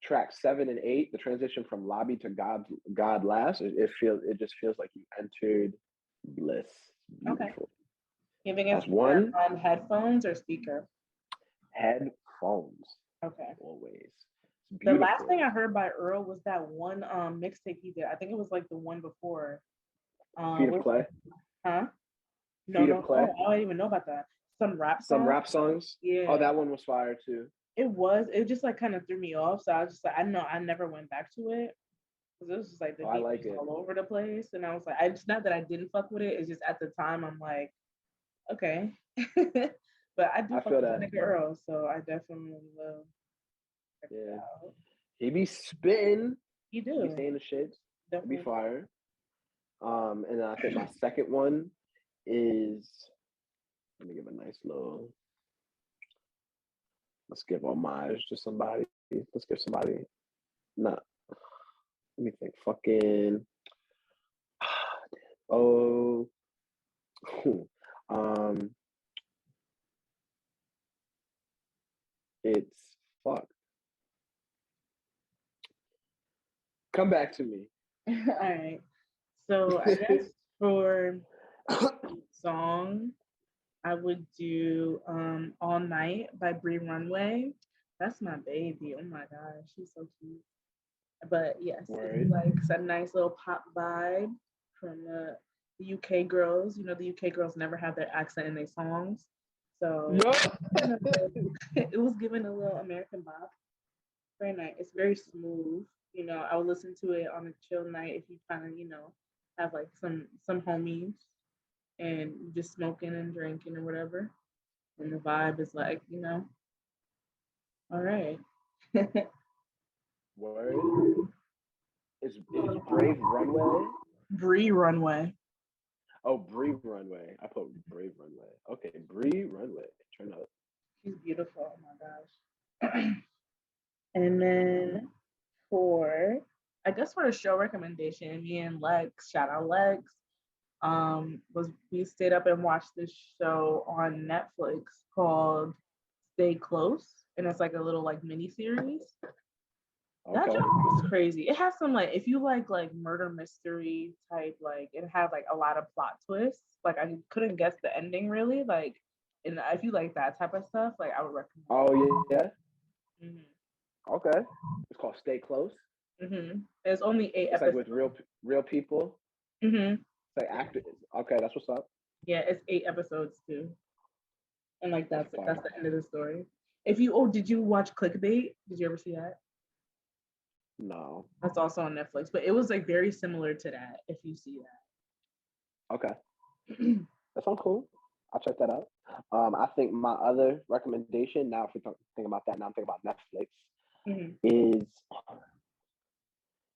track 7 and 8, the transition from lobby to God last, it just feels like you entered bliss. Beautiful. Okay. You think That's it's one. on headphones or speaker? Headphones. Okay. Always. The last thing I heard by Earl was that one mixtape he did. I think it was like the one before. Feet of Clay. Huh? Feet of Clay. I don't even know about that. Some rap songs. Yeah. Oh, that one was fire too. It just like kind of threw me off. So I was just like, I know I never went back to it. Because it was just like the beat was all over the place. And I was like, it's not that I didn't fuck with it. It's just at the time I'm like, okay. But I do fuck with that nigga Earl, so I definitely will. Yeah. He be spitting. He do. He be saying the shit. Definitely. Be fire. And then I think my second one is, let me give a nice little, let's give homage to somebody. Let's give somebody, let me think, fucking, it's, fuck. Come back to me. All right. So I guess for song, I would do All Night by Bree Runway. That's my baby. Oh my gosh, she's so cute. But yes, it's like a nice little pop vibe from the UK girls. You know, the UK girls never have their accent in their songs. So it was given a little American bop. Very nice. It's very smooth. You know, I would listen to it on a chill night if you kind of, you know, have like some homies and just smoking and drinking or whatever. And the vibe is like, you know, all right. Word. Is Brave Runway? Bree Runway. Oh, Bree Runway. I put Brave Runway. Okay, Bree Runway. Turn up. She's beautiful. Oh my gosh. And then I guess for a show recommendation, me and Lex, shout out Lex, we stayed up and watched this show on Netflix called Stay Close, and it's like a little like mini series. That show was crazy. It has some like, if you like murder mystery type, like it had like a lot of plot twists. Like I couldn't guess the ending really. Like, and if you like that type of stuff, like I would recommend. Oh yeah. Mm-hmm. Okay. It's called Stay Close. Mm-hmm. There's only 8 episodes. It's like with real people. Mm-hmm. It's like actors. Okay, that's what's up. Yeah, it's 8 episodes too. And like that's the end of the story. Did you watch Clickbait? Did you ever see that? No. That's also on Netflix, but it was like very similar to that. If you see that. Okay. That sounds cool. I'll check that out. I think my other recommendation, now if we think about that, now I'm thinking about Netflix, is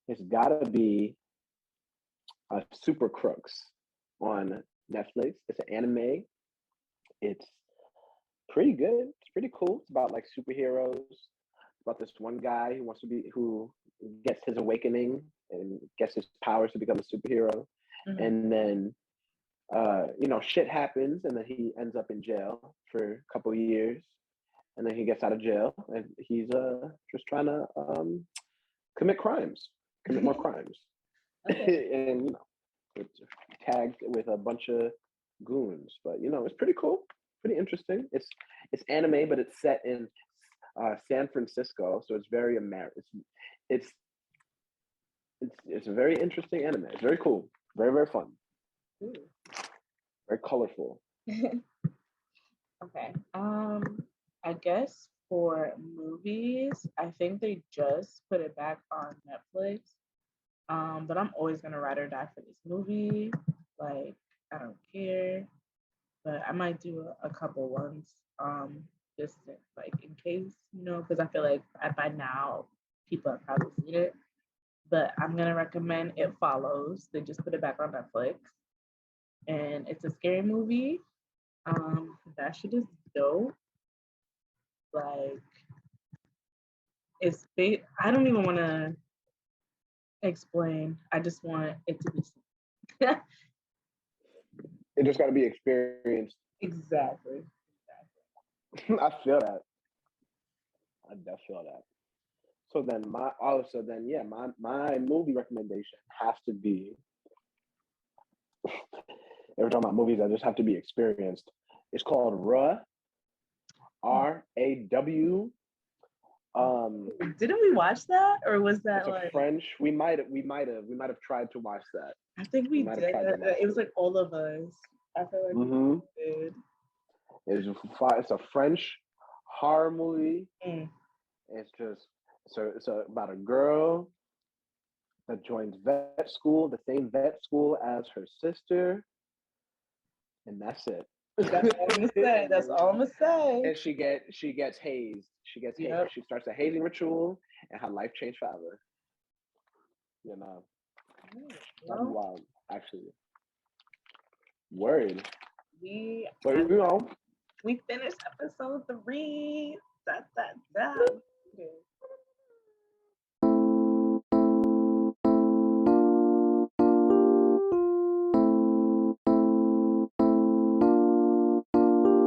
it's gotta be Super Crooks on Netflix. It's an anime. It's pretty good. It's pretty cool. It's about like superheroes. It's about this one guy who gets his awakening and gets his powers to become a superhero. And then shit happens, and then he ends up in jail for a couple of years, and then he gets out of jail, and he's just trying to commit more crimes, and it's tagged with a bunch of goons. But it's pretty cool, pretty interesting. It's anime, but it's set in San Francisco, so it's very American. It's a very interesting anime. It's very cool, very very fun. Ooh. Very colorful. Okay. I guess for movies, I think they just put it back on Netflix. But I'm always gonna ride or die for this movie. Like, I don't care. But I might do a couple ones. Just like in case, because I feel like by now people have probably seen it. But I'm gonna recommend It Follows. They just put it back on Netflix. And it's a scary movie. That shit is dope. Like, I don't even want to explain. I just want it to be seen. It just got to be experienced. Exactly. I feel that. I definitely feel that. So then my movie recommendation has to be. If we're talking about movies that just have to be experienced, it's called Raw. RAW. Didn't we watch that, or was that It's a like French? We might have tried to watch that. I think we did. It was like all of us. I feel like we did. It's a French horror movie. Mm. It's about a girl that joins vet school, the same vet school as her sister, and that's it. That's all I'm gonna say. That's all I'm gonna say. And she gets hazed. She gets hazed. Yep. She starts a hazing ritual, and her life changed forever. You know, that's wild. Actually, word. We finished episode 3. Okay.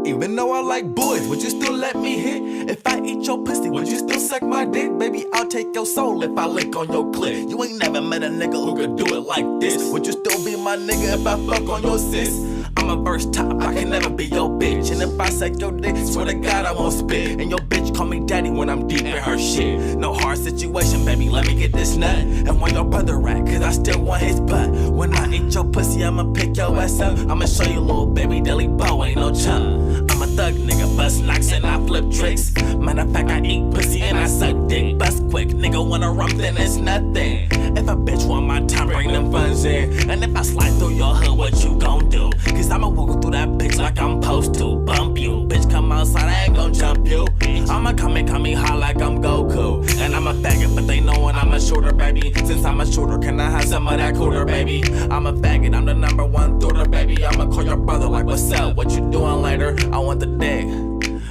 Even though I like boys, would you still let me hit? If I eat your pussy, would you still suck my dick? Baby, I'll take your soul if I lick on your clit. You ain't never met a nigga who could do it like this. Would you still be my nigga if I fuck on your sis? I'm a verse top, I can never be your bitch. And if I suck your dick, swear to God I won't spit. And your bitch call me daddy when I'm deep in her shit. No hard situation, baby, let me get this nut. And when your brother rat, cause I still want his butt. When I eat your pussy, I'ma pick your ass up. I'ma show you little baby Dilly Bow, ain't no chump. I'm a thug nigga, bust knocks and I flip tricks. Matter of fact, I eat pussy and I suck dick. Bust quick, nigga wanna rump, then it's nothing. If a bitch want my time, bring them funds in. And if I slide through your hood, what you gon' do? Cause I'ma walk through that bitch like I'm supposed to. Bump you, bitch come outside, I ain't gon' jump you. I'ma come high like I'm Goku. And I'm a faggot, but they knowin' I'm a shooter, baby. Since I'm a shooter, can I have some of that cooler, baby? I'm a faggot, I'm the #1 thooter, baby. I'ma call your brother like, what's up, what you doing later? I want the dick,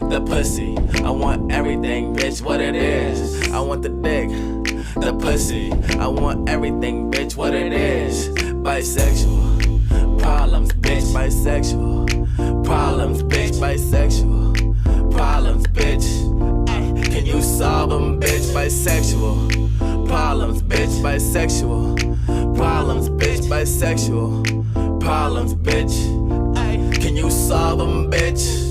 the pussy, I want everything, bitch, what it is. I want the dick, the pussy, I want everything, bitch, what it is. Bisexual, problems, bitch, bisexual. Problems, bitch, bisexual. Problems, bitch, ay, can you solve them, bitch, bisexual. Problems, bitch, bisexual. Problems, bitch, bisexual. Problems, bitch, ay, can you solve them, bitch?